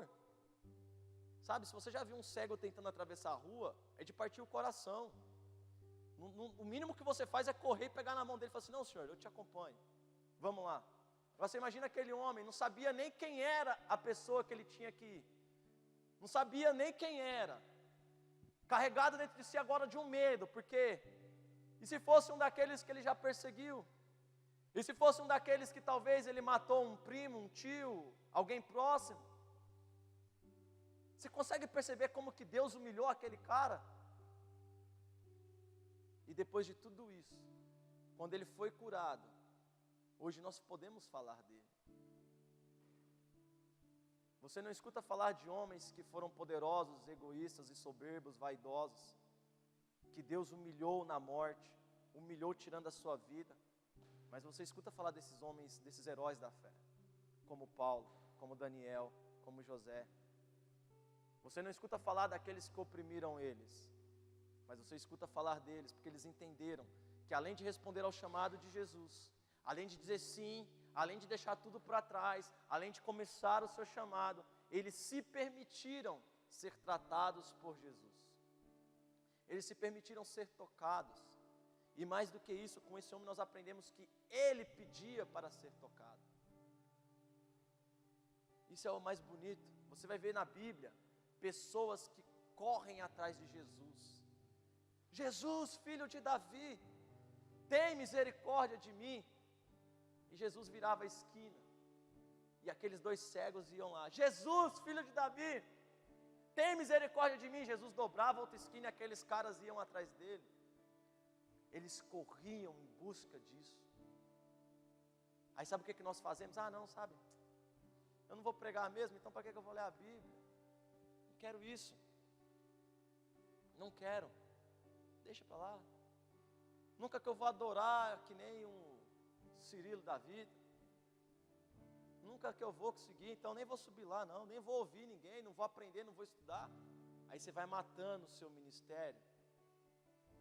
Sabe, se você já viu um cego tentando atravessar a rua, é de partir o coração. O mínimo que você faz é correr e pegar na mão dele e falar assim, não senhor, eu te acompanho, vamos lá. Você imagina aquele homem, não sabia nem quem era a pessoa que ele tinha que ir. Não sabia nem quem era. Carregado dentro de si agora de um medo, porque e se fosse um daqueles que ele já perseguiu? E se fosse um daqueles que talvez ele matou um primo, um tio, alguém próximo? Você consegue perceber como que Deus humilhou aquele cara? E depois de tudo isso, quando ele foi curado, hoje nós podemos falar dele. Você não escuta falar de homens que foram poderosos, egoístas e soberbos, vaidosos. que Deus humilhou na morte, humilhou tirando a sua vida. Mas você escuta falar desses homens, desses heróis da fé, como Paulo, como Daniel, como José. Você não escuta falar daqueles que oprimiram eles, mas você escuta falar deles, porque eles entenderam que além de responder ao chamado de Jesus, além de dizer sim, além de deixar tudo para trás, além de começar o seu chamado, eles se permitiram ser tratados por Jesus. Eles se permitiram ser tocados. E mais do que isso, com esse homem nós aprendemos que ele pedia para ser tocado. Isso é o mais bonito. Você vai ver na Bíblia pessoas que correm atrás de Jesus. Jesus, filho de Davi, tem misericórdia de mim. E Jesus virava a esquina, e aqueles dois cegos iam lá. Jesus, filho de Davi, tem misericórdia de mim. Jesus dobrava outra esquina e aqueles caras iam atrás dele. Eles corriam em busca disso. Aí sabe o que nós fazemos? Ah, não, sabe, eu não vou pregar mesmo, então para que eu vou ler a Bíblia? Não quero isso. Não quero. Deixa para lá. Nunca que eu vou adorar que nem um Cirilo da vida. Nunca que eu vou conseguir, então nem vou subir lá não, nem vou ouvir ninguém, não vou aprender, não vou estudar. Aí você vai matando o seu ministério.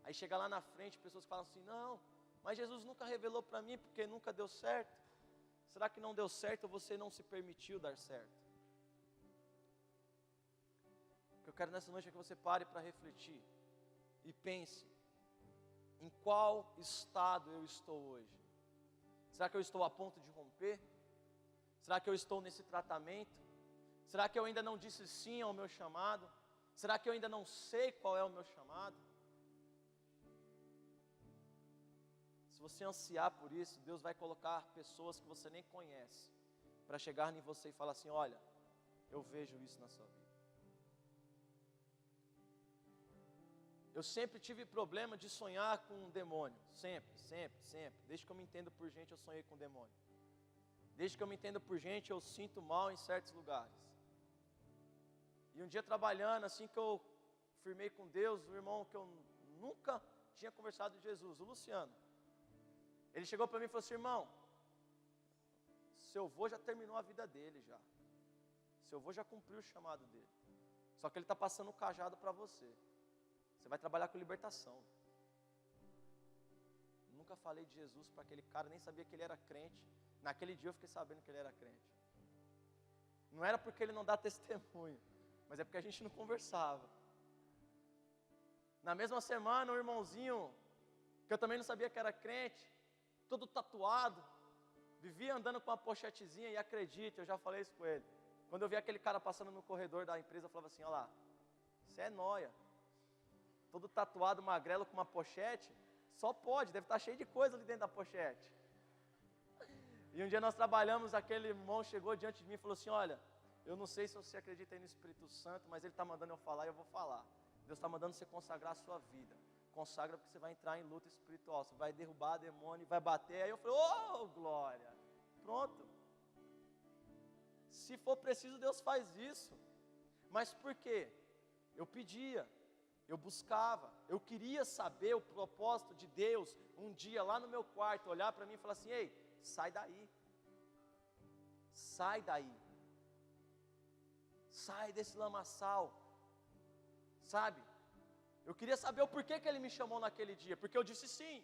Aí chega lá na frente, pessoas falam assim, não, mas Jesus nunca revelou para mim, porque nunca deu certo. Será que não deu certo ou você não se permitiu dar certo? O que eu quero nessa noite é que você pare para refletir e pense, em qual estado eu estou hoje? Será que eu estou a ponto de romper? Será que eu estou nesse tratamento? Será que eu ainda não disse sim ao meu chamado? Será que eu ainda não sei qual é o meu chamado? Se você ansiar por isso, Deus vai colocar pessoas que você nem conhece para chegar em você e falar assim, olha, eu vejo isso na sua vida. Eu sempre tive problema de sonhar com um demônio, sempre. Desde que eu me entendo por gente, eu sonhei com um demônio. Desde que eu me entendo por gente, eu sinto mal em certos lugares. E um dia trabalhando, assim que eu firmei com Deus, o irmão que eu nunca tinha conversado de Jesus, o Luciano, ele chegou para mim e falou assim, irmão, seu avô já terminou a vida dele já. Seu avô já cumpriu o chamado dele. Só que ele está passando o cajado para você. Você vai trabalhar com libertação. Nunca falei de Jesus para aquele cara, nem sabia que ele era crente. Naquele dia eu fiquei sabendo que ele era crente. Não era porque ele não dá testemunho, mas é porque a gente não conversava. Na mesma semana, um irmãozinho, que eu também não sabia que era crente, todo tatuado, vivia andando com uma pochetezinha, e acredite, eu já falei isso com ele. Quando eu vi aquele cara passando no corredor da empresa, eu falava assim, olha lá, você é nóia. Todo tatuado, magrelo, com uma pochete, só pode, deve estar cheio de coisa ali dentro da pochete. E um dia nós trabalhamos, aquele irmão chegou diante de mim e falou assim, olha, eu não sei se você acredita aí no Espírito Santo, mas ele está mandando eu falar e eu vou falar. Deus está mandando você consagrar a sua vida. Consagra porque você vai entrar em luta espiritual, você vai derrubar demônio, vai bater. Aí eu falei, oh, glória, pronto. Se for preciso, Deus faz isso. Mas por quê? Eu pedia. Eu buscava, eu queria saber o propósito de Deus, um dia lá no meu quarto, olhar para mim e falar assim, ei, sai daí, sai desse lamaçal, sabe? Eu queria saber o porquê que ele me chamou naquele dia, porque eu disse sim,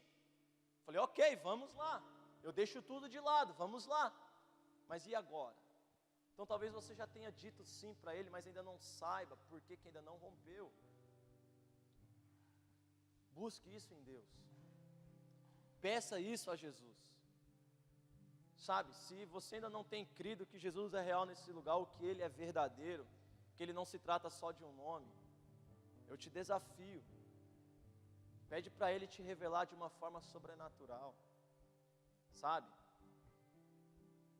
falei, ok, vamos lá, eu deixo tudo de lado, vamos lá, mas e agora? Então talvez você já tenha dito sim para ele, mas ainda não saiba por que ainda não rompeu. Busque isso em Deus. Peça isso a Jesus. Sabe, se você ainda não tem crido que Jesus é real nesse lugar, ou que Ele é verdadeiro, que Ele não se trata só de um nome, eu te desafio. Pede para Ele te revelar de uma forma sobrenatural. Sabe?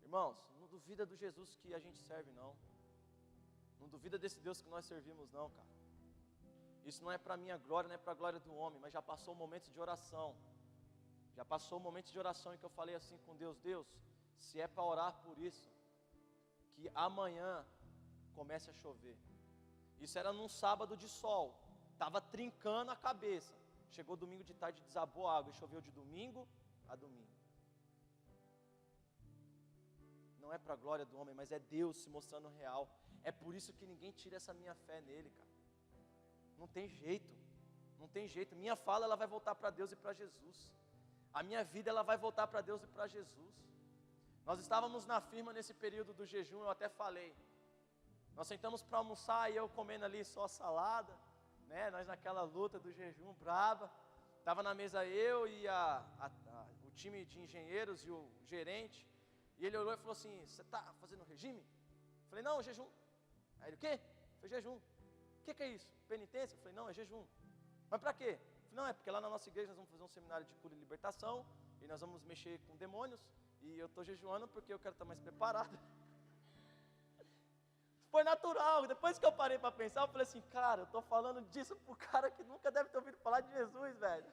Irmãos, não duvida do Jesus que a gente serve não. Não duvida desse Deus que nós servimos não, cara. Isso não é para a minha glória, não é para a glória do homem, mas já passou o momento de oração. Já passou o momento de oração em que eu falei assim com Deus, Deus, se é para orar por isso, que amanhã comece a chover. Isso era num sábado de sol, estava trincando a cabeça. Chegou domingo de tarde, desabou a água e choveu de domingo a domingo. Não é para a glória do homem, mas é Deus se mostrando real. É por isso que ninguém tira essa minha fé nele, cara. Não tem jeito, não tem jeito. Minha fala, ela vai voltar para Deus e para Jesus. A minha vida, ela vai voltar para Deus e para Jesus. Nós estávamos na firma nesse período do jejum, eu até falei. Nós sentamos para almoçar e eu comendo ali só salada, né? Nós naquela luta do jejum braba. Estava na mesa eu e o time de engenheiros e o gerente. E ele olhou e falou assim: você está fazendo regime? Eu falei: não, jejum. Aí ele: o quê? Eu falei: jejum. O que é isso? Penitência? Eu falei: não, é jejum. Mas para quê? Eu falei: não, é porque lá na nossa igreja nós vamos fazer um seminário de cura e libertação. E nós vamos mexer com demônios. E eu estou jejuando porque eu quero estar mais preparado. Foi natural. Depois que eu parei para pensar, eu falei assim: cara, eu estou falando disso para o cara que nunca deve ter ouvido falar de Jesus, velho.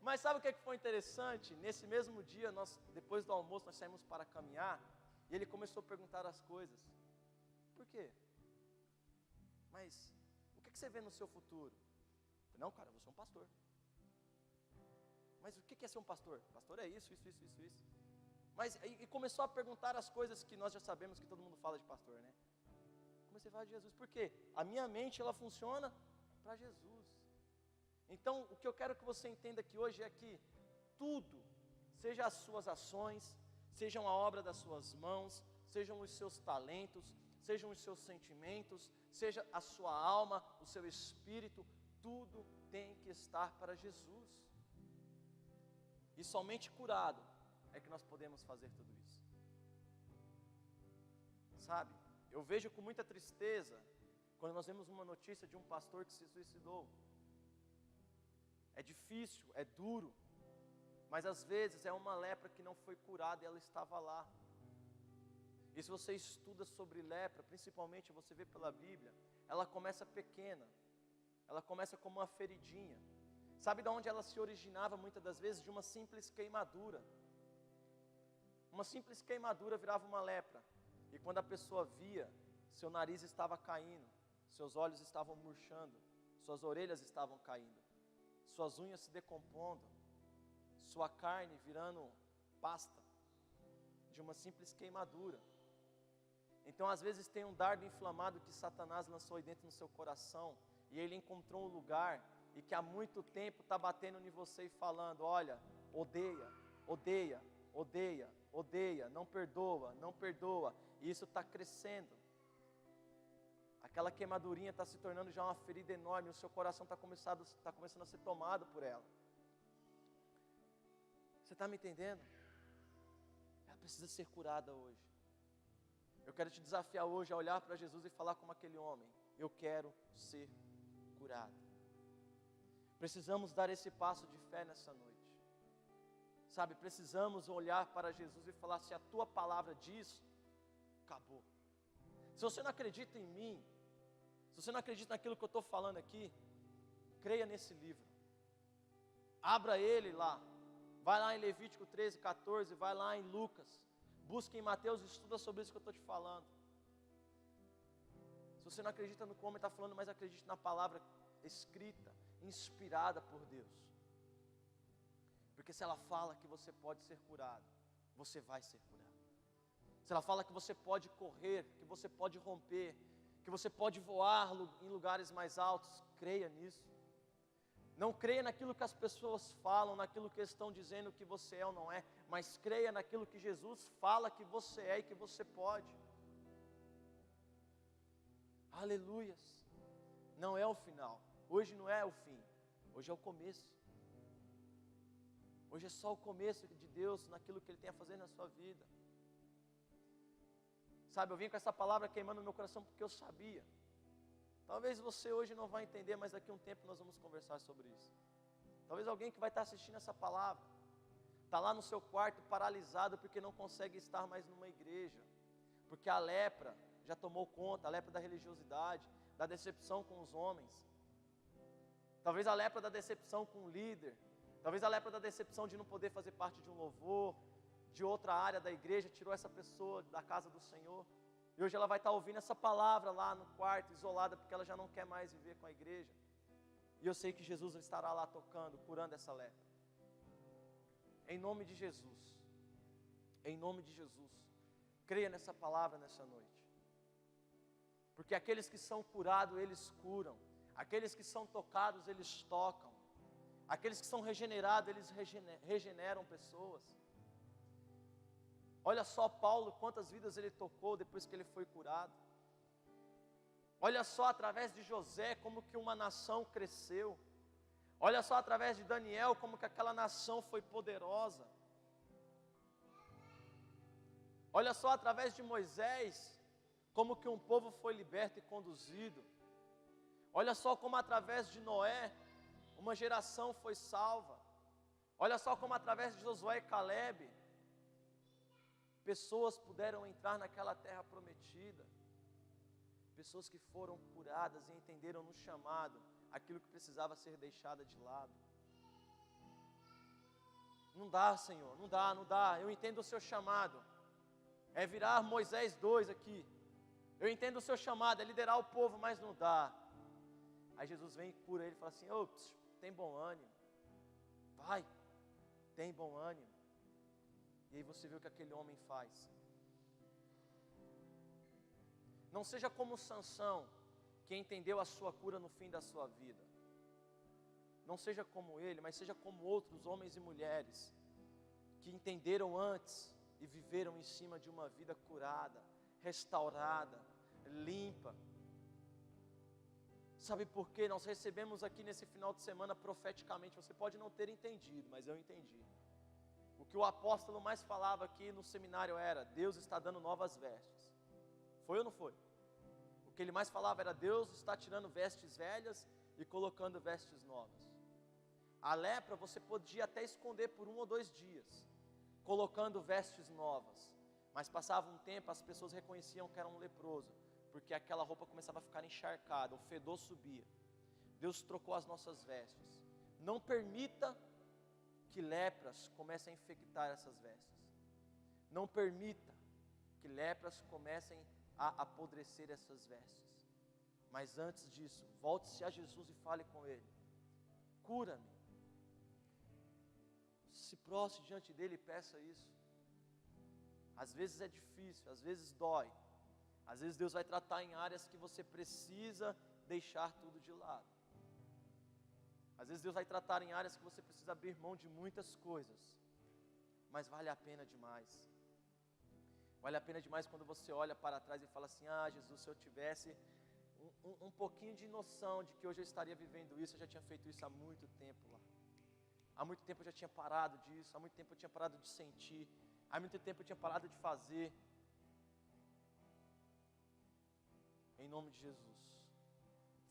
Mas sabe o que foi interessante? Nesse mesmo dia, depois do almoço, nós saímos para caminhar. E ele começou a perguntar as coisas. Por quê? Mas o que você vê no seu futuro? Eu falei: não, cara, eu vou ser um pastor. Mas o que é ser um pastor? Pastor é isso. Mas, e começou a perguntar as coisas que nós já sabemos que todo mundo fala de pastor, né? Comecei a falar de Jesus. Por quê? A minha mente, ela funciona para Jesus. Então, o que eu quero que você entenda aqui hoje é que tudo, seja as suas ações, sejam a obra das suas mãos, sejam os seus talentos, sejam os seus sentimentos, seja a sua alma, o seu espírito, tudo tem que estar para Jesus. E somente curado é que nós podemos fazer tudo isso. Sabe, eu vejo com muita tristeza quando nós vemos uma notícia de um pastor que se suicidou. É difícil, é duro, mas às vezes é uma lepra que não foi curada e ela estava lá. E se você estuda sobre lepra, principalmente você vê pela Bíblia, ela começa pequena, ela começa como uma feridinha. Sabe de onde ela se originava muitas das vezes? De uma simples queimadura. Uma simples queimadura virava uma lepra. E quando a pessoa via, seu nariz estava caindo, seus olhos estavam murchando, suas orelhas estavam caindo, suas unhas se decompondo, sua carne virando pasta, de uma simples queimadura. Então às vezes tem um dardo inflamado que Satanás lançou aí dentro no seu coração, e ele encontrou um lugar, e que há muito tempo está batendo em você e falando: olha, odeia, odeia, odeia, odeia, não perdoa, e isso está crescendo. Aquela queimadurinha está se tornando já uma ferida enorme, o seu coração está começando a ser tomado por ela. Você está me entendendo? Ela precisa ser curada hoje. Eu quero te desafiar hoje a olhar para Jesus e falar como aquele homem: eu quero ser curado. Precisamos dar esse passo de fé nessa noite. Sabe, precisamos olhar para Jesus e falar: se a tua palavra diz, acabou. Se você não acredita em mim, se você não acredita naquilo que eu estou falando aqui, creia nesse livro. Abra ele lá. Vai lá em Levítico 13, 14, vai lá em Lucas. Busque em Mateus e estuda sobre isso que eu estou te falando. Se você não acredita no que o homem está falando, mas acredite na palavra escrita, inspirada por Deus. Porque se ela fala que você pode ser curado, você vai ser curado. Se ela fala que você pode correr, que você pode romper, que você pode voar em lugares mais altos, creia nisso. Não creia naquilo que as pessoas falam, naquilo que estão dizendo que você é ou não é, mas creia naquilo que Jesus fala que você é e que você pode. Aleluias. Não é o final. Hoje não é o fim. Hoje é o começo. Hoje é só o começo de Deus naquilo que Ele tem a fazer na sua vida. Sabe, eu vim com essa palavra queimando no meu coração porque eu sabia. Talvez você hoje não vai entender, mas daqui a um tempo nós vamos conversar sobre isso. Talvez alguém que vai estar assistindo essa palavra está lá no seu quarto paralisado porque não consegue estar mais numa igreja, porque a lepra já tomou conta, a lepra da religiosidade, da decepção com os homens. Talvez a lepra da decepção com o líder, talvez a lepra da decepção de não poder fazer parte de um louvor, de outra área da igreja, tirou essa pessoa da casa do Senhor. E hoje ela vai estar ouvindo essa palavra lá no quarto, isolada, porque ela já não quer mais viver com a igreja. E eu sei que Jesus estará lá tocando, curando essa lepra. Em nome de Jesus. Em nome de Jesus. Creia nessa palavra nessa noite. Porque aqueles que são curados, eles curam. Aqueles que são tocados, eles tocam. Aqueles que são regenerados, eles regeneram pessoas. Olha só Paulo, quantas vidas ele tocou depois que ele foi curado. Olha só através de José, como que uma nação cresceu. Olha só através de Daniel, como que aquela nação foi poderosa. Olha só através de Moisés, como que um povo foi liberto e conduzido. Olha só como através de Noé, uma geração foi salva. Olha só como através de Josué e Caleb, pessoas puderam entrar naquela terra prometida. Pessoas que foram curadas e entenderam no chamado aquilo que precisava ser deixado de lado. Não dá, Senhor, não dá. Eu entendo o seu chamado. É virar Moisés 2 aqui. Eu entendo o seu chamado, é liderar o povo, mas não dá. Aí Jesus vem e cura ele e fala assim: ops, tem bom ânimo. Vai, tem bom ânimo. E aí você vê o que aquele homem faz. Não seja como Sansão, que entendeu a sua cura no fim da sua vida. Não seja como ele, mas seja como outros homens e mulheres, que entenderam antes e viveram em cima de uma vida curada, restaurada, limpa. Sabe por quê? Nós recebemos aqui nesse final de semana profeticamente, você pode não ter entendido, mas eu entendi. O que o apóstolo mais falava aqui no seminário era: Deus está dando novas vestes. Foi ou não foi? O que ele mais falava era: Deus está tirando vestes velhas e colocando vestes novas. A lepra você podia até esconder por 1 ou 2 dias, colocando vestes novas. Mas passava um tempo, as pessoas reconheciam que era um leproso, porque aquela roupa começava a ficar encharcada, o fedor subia. Deus trocou as nossas vestes. Não permita que lepras comecem a infectar essas vestes. Não permita que lepras comecem a apodrecer essas vestes. Mas antes disso, volte-se a Jesus e fale com Ele: cura-me. Se prostre diante dEle e peça isso. Às vezes é difícil, às vezes dói. Às vezes Deus vai tratar em áreas que você precisa deixar tudo de lado. Às vezes Deus vai tratar em áreas que você precisa abrir mão de muitas coisas. Mas vale a pena demais. Vale a pena demais quando você olha para trás e fala assim: ah, Jesus, se eu tivesse um pouquinho de noção de que hoje eu estaria vivendo isso, eu já tinha feito isso há muito tempo lá. Há muito tempo eu já tinha parado disso, há muito tempo eu tinha parado de sentir, há muito tempo eu tinha parado de fazer. Em nome de Jesus,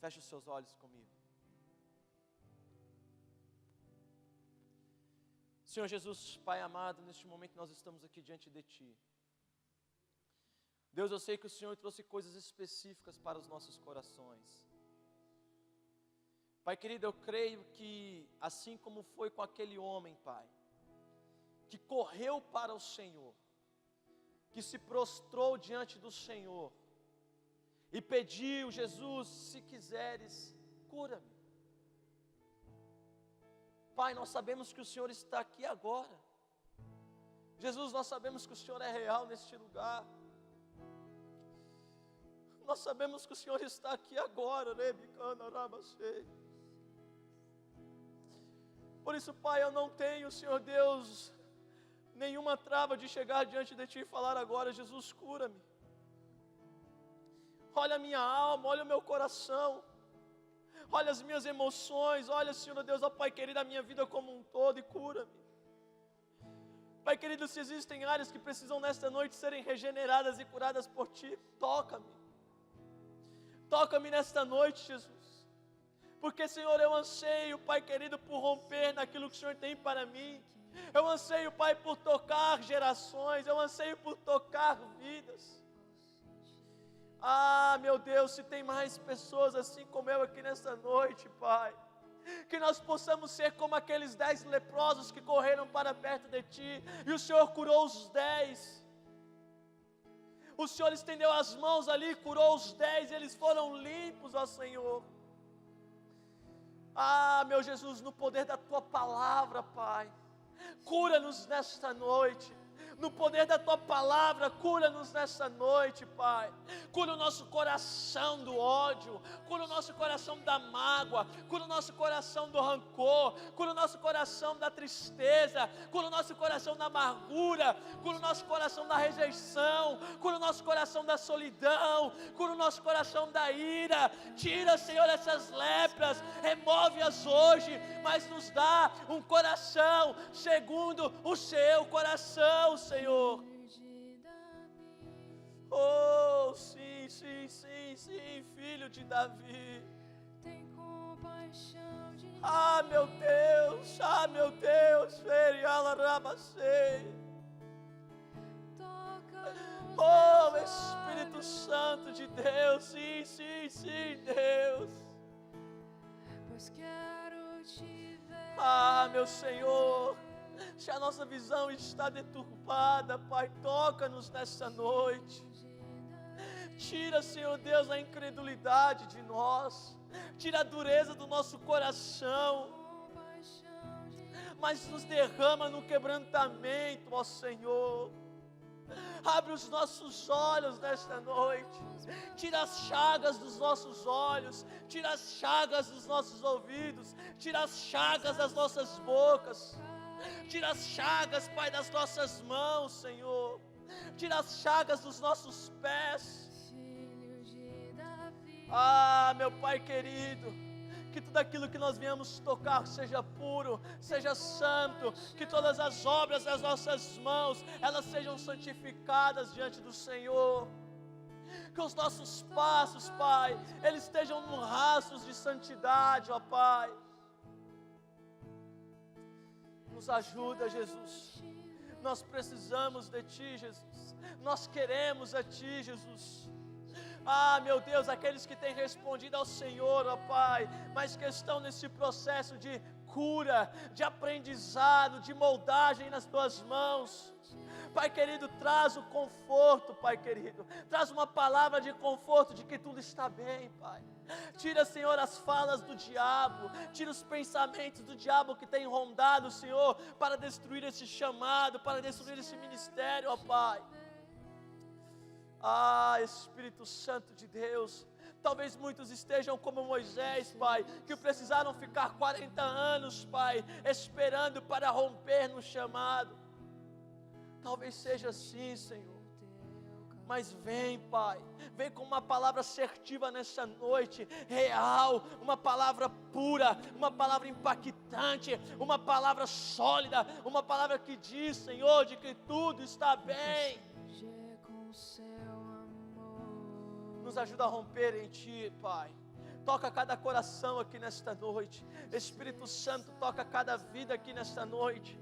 feche os seus olhos comigo. Senhor Jesus, Pai amado, neste momento nós estamos aqui diante de Ti. Deus, eu sei que o Senhor trouxe coisas específicas para os nossos corações. Pai querido, eu creio que assim como foi com aquele homem, Pai, que correu para o Senhor, que se prostrou diante do Senhor e pediu: Jesus, se quiseres, cura-me. Pai, nós sabemos que o Senhor está aqui agora. Jesus, nós sabemos que o Senhor é real neste lugar. Nós sabemos que o Senhor está aqui agora, Por isso, Pai, eu não tenho, Senhor Deus, nenhuma trava de chegar diante de Ti e falar agora: Jesus, cura-me. Olha a minha alma, olha o meu coração, olha as minhas emoções, olha, Senhor Deus, ó Pai querido, a minha vida como um todo, e cura-me. Pai querido, se existem áreas que precisam nesta noite serem regeneradas e curadas por Ti, toca-me. Toca-me nesta noite, Jesus. Porque, Senhor, eu anseio, Pai querido, por romper naquilo que o Senhor tem para mim. Eu anseio, Pai, por tocar gerações. Eu anseio por tocar vidas. Ah, meu Deus, se tem mais pessoas assim como eu aqui nesta noite, Pai, que nós possamos ser como aqueles 10 leprosos que correram para perto de Ti, e o Senhor curou os 10. O Senhor estendeu as mãos ali, curou os 10, e eles foram limpos, ó Senhor. Ah, meu Jesus, no poder da Tua palavra, Pai, cura-nos nesta noite. No poder da Tua palavra, cura-nos nessa noite, Pai. Cura o nosso coração do ódio, cura o nosso coração da mágoa, cura o nosso coração do rancor, cura o nosso coração da tristeza, cura o nosso coração da amargura, cura o nosso coração da rejeição, cura o nosso coração da solidão, cura o nosso coração da ira. Tira, Senhor, essas lepras, remove-as hoje, mas nos dá um coração segundo o Seu coração, Senhor. Oh, sim, sim, sim, sim, filho de Davi. Tem compaixão de Ah, meu Deus, oh, Espírito Santo de Deus, sim, sim, sim, Deus. pois quero te ver. Ah, meu Senhor, se a nossa visão está deturpada, Pai, toca-nos nessa noite. Tira, Senhor Deus, a incredulidade de nós, tira a dureza do nosso coração, mas nos derrama no quebrantamento, ó Senhor. Abre os nossos olhos nesta noite, tira as chagas dos nossos olhos, tira as chagas dos nossos ouvidos, tira as chagas das nossas bocas, tira as chagas, Pai, das nossas mãos, Senhor, tira as chagas dos nossos pés. Ah, meu Pai querido, que tudo aquilo que nós viemos tocar seja puro, seja santo, que todas as obras das nossas mãos, elas sejam santificadas diante do Senhor, que os nossos passos, Pai, eles estejam no rastros de santidade, ó Pai. Nos ajuda, Jesus, nós precisamos de Ti, Jesus, nós queremos a Ti, Jesus. Ah, meu Deus, aqueles que têm respondido ao Senhor, ó Pai, mas que estão nesse processo de cura, de aprendizado, de moldagem nas Tuas mãos, Pai querido, traz o conforto, Pai querido, traz uma palavra de conforto de que tudo está bem, Pai. Tira, Senhor, as falas do diabo, tira os pensamentos do diabo que tem rondado, Senhor, para destruir esse chamado, para destruir esse ministério, ó Pai. Ah, Espírito Santo de Deus, talvez muitos estejam como Moisés, Pai, que precisaram ficar 40 anos, Pai, esperando para romper no chamado. Talvez seja assim, Senhor, mas vem, Pai, vem com uma palavra assertiva nessa noite, real, uma palavra pura, uma palavra impactante, uma palavra sólida, uma palavra que diz, Senhor, de que tudo está bem. Nos ajuda a romper em Ti, Pai. Toca cada coração aqui nesta noite. Espírito Santo, toca cada vida aqui nesta noite.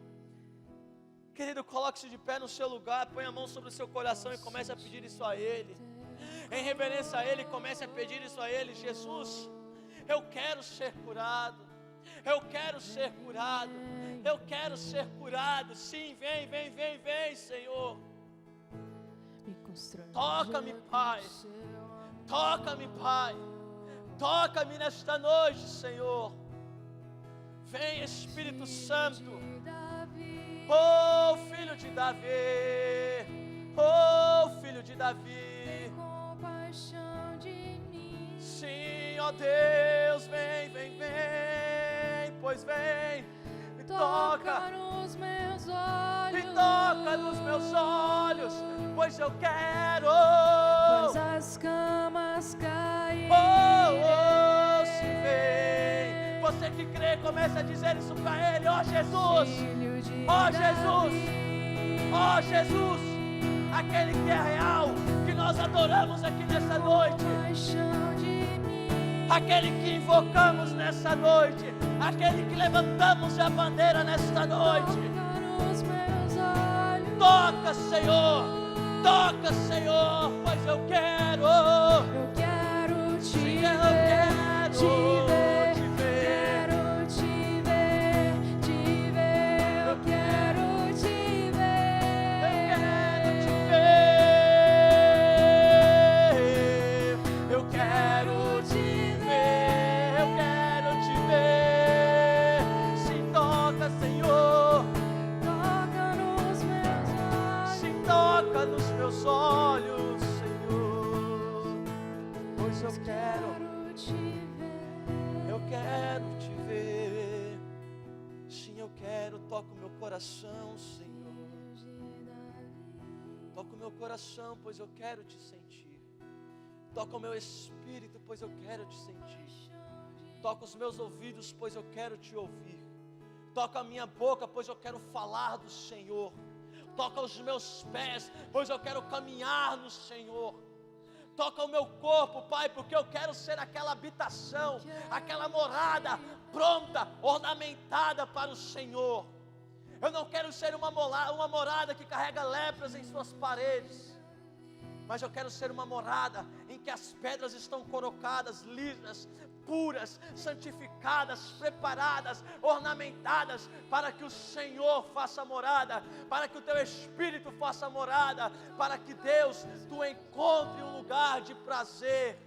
Querido, coloque-se de pé no seu lugar, põe a mão sobre o seu coração e comece a pedir isso a Ele. Em reverência a Ele, comece a pedir isso a Ele. Jesus, eu quero ser curado. Eu quero ser curado. Eu quero ser curado. Sim, vem, vem, vem, vem, Senhor. Toca-me, Pai. Toca-me, Pai. Toca-me nesta noite, Senhor. Vem, Espírito Santo. Oh, Filho de Davi. Oh, Filho de Davi. Sim, ó Deus, vem, vem, vem. Pois vem. Me toca nos meus olhos. Me toca nos meus olhos. Pois eu quero. Pois as camas caem. Oh, se vem. Você que crê, comece a dizer isso para Ele. Ó Jesus. Ó Jesus. Ó Jesus. Aquele que é real, que nós adoramos aqui nessa noite. Aquele que invocamos nessa noite. Aquele que levantamos a bandeira nesta noite. Toca, Senhor. Toca, Senhor, pois eu quero. Eu quero te ver, te ver, quero te ver, te ver. Eu quero te ver, eu quero te ver, eu quero te ver, eu quero te ver. coração, Senhor. Toca o meu coração, pois eu quero te sentir. Toca o meu espírito, pois eu quero te sentir. Toca os meus ouvidos, pois eu quero te ouvir. Toca a minha boca, pois eu quero falar do Senhor. Toca os meus pés, pois eu quero caminhar no Senhor. Toca o meu corpo, Pai, porque eu quero ser aquela habitação, aquela morada pronta, ornamentada para o Senhor. Eu não quero ser uma morada que carrega lepras em suas paredes, mas eu quero ser uma morada em que as pedras estão colocadas, lisas, puras, santificadas, preparadas, ornamentadas, para que o Senhor faça morada, para que o teu Espírito faça morada, para que Deus, tu encontre um lugar de prazer.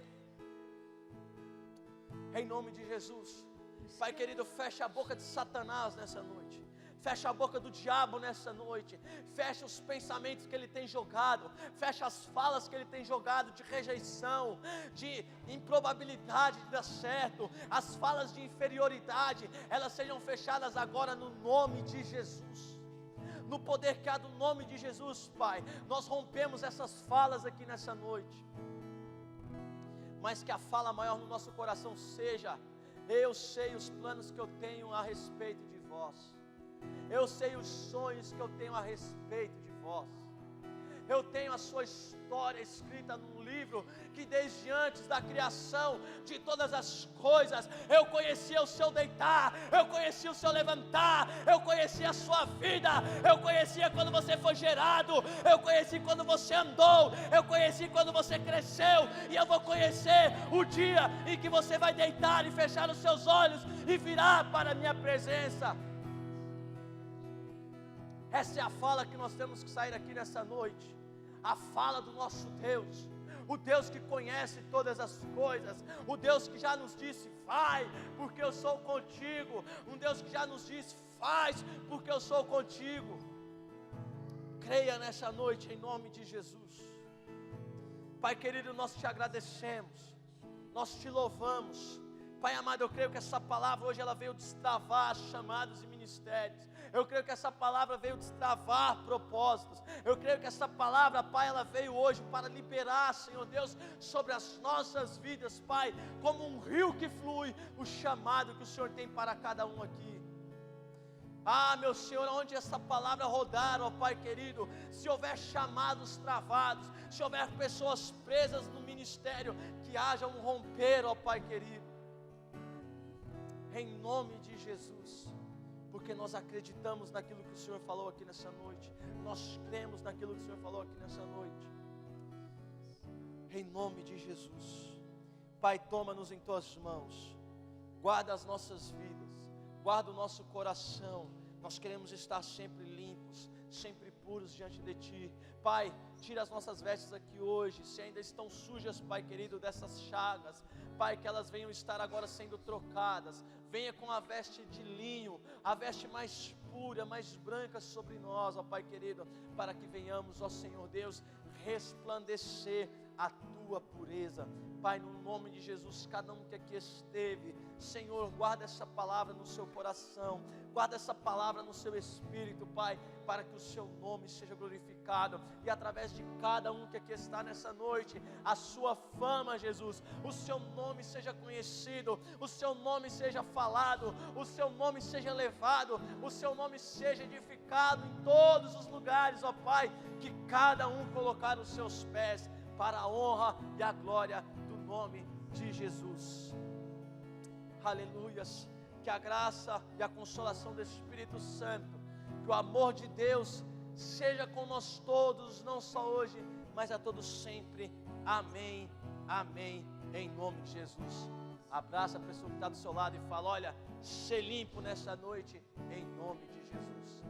Em nome de Jesus, Pai querido, fecha a boca de Satanás nessa noite. Fecha a boca do diabo nessa noite. Fecha os pensamentos que ele tem jogado. Fecha as falas que ele tem jogado de rejeição, de improbabilidade de dar certo. As falas de inferioridade, elas sejam fechadas agora no nome de Jesus. No poder que há do nome de Jesus, Pai, nós rompemos essas falas aqui nessa noite. Mas que a fala maior no nosso coração seja: eu sei os planos que eu tenho a respeito de vós. Eu sei os sonhos que eu tenho a respeito de vós. Eu tenho a sua história escrita num livro que desde antes da criação de todas as coisas, eu conhecia o seu deitar, eu conhecia o seu levantar, eu conhecia a sua vida, eu conhecia quando você foi gerado, eu conheci quando você andou, eu conheci quando você cresceu, e eu vou conhecer o dia em que você vai deitar e fechar os seus olhos e virar para a minha presença. Essa é a fala que nós temos que sair aqui nessa noite. A fala do nosso Deus. O Deus que conhece todas as coisas. O Deus que já nos disse: vai, porque eu sou contigo. Um Deus que já nos disse: faz, porque eu sou contigo. Creia nessa noite em nome de Jesus. Pai querido, nós te agradecemos. Nós te louvamos. Pai amado, eu creio que essa palavra hoje ela veio destravar chamados e ministérios. Eu creio que essa palavra veio destravar propósitos. Eu creio que essa palavra, Pai, ela veio hoje para liberar, Senhor Deus, sobre as nossas vidas, Pai, como um rio que flui, o chamado que o Senhor tem para cada um aqui. Ah, meu Senhor, onde essa palavra rodar, ó Pai querido, se houver chamados travados, se houver pessoas presas no ministério, que haja um romper, ó Pai querido. Em nome de Jesus, porque nós acreditamos naquilo que o Senhor falou aqui nessa noite, nós cremos naquilo que o Senhor falou aqui nessa noite, em nome de Jesus. Pai, toma-nos em tuas mãos, guarda as nossas vidas, guarda o nosso coração. Nós queremos estar sempre limpos, sempre puros diante de Ti. Pai, tira as nossas vestes aqui hoje, se ainda estão sujas, Pai querido, dessas chagas, Pai, que elas venham estar agora sendo trocadas. Venha com a veste de linho, a veste mais pura, mais branca sobre nós, ó Pai querido, para que venhamos, ó Senhor Deus, resplandecer a Tua pureza. Pai, no nome de Jesus, cada um que aqui esteve, Senhor, guarda essa palavra no seu coração, guarda essa palavra no seu espírito, Pai, para que o seu nome seja glorificado, e através de cada um que aqui está nessa noite, a sua fama, Jesus, o seu nome seja conhecido, o seu nome seja falado, o seu nome seja elevado, o seu nome seja edificado em todos os lugares, ó Pai, que cada um colocar os seus pés, para a honra e a glória do nome de Jesus. Aleluias. Que a graça e a consolação do Espírito Santo, que o amor de Deus seja com nós todos, não só hoje, mas a todos sempre. Amém, amém, em nome de Jesus. Abraça a pessoa que está do seu lado e fala: olha, ser limpo nessa noite, em nome de Jesus.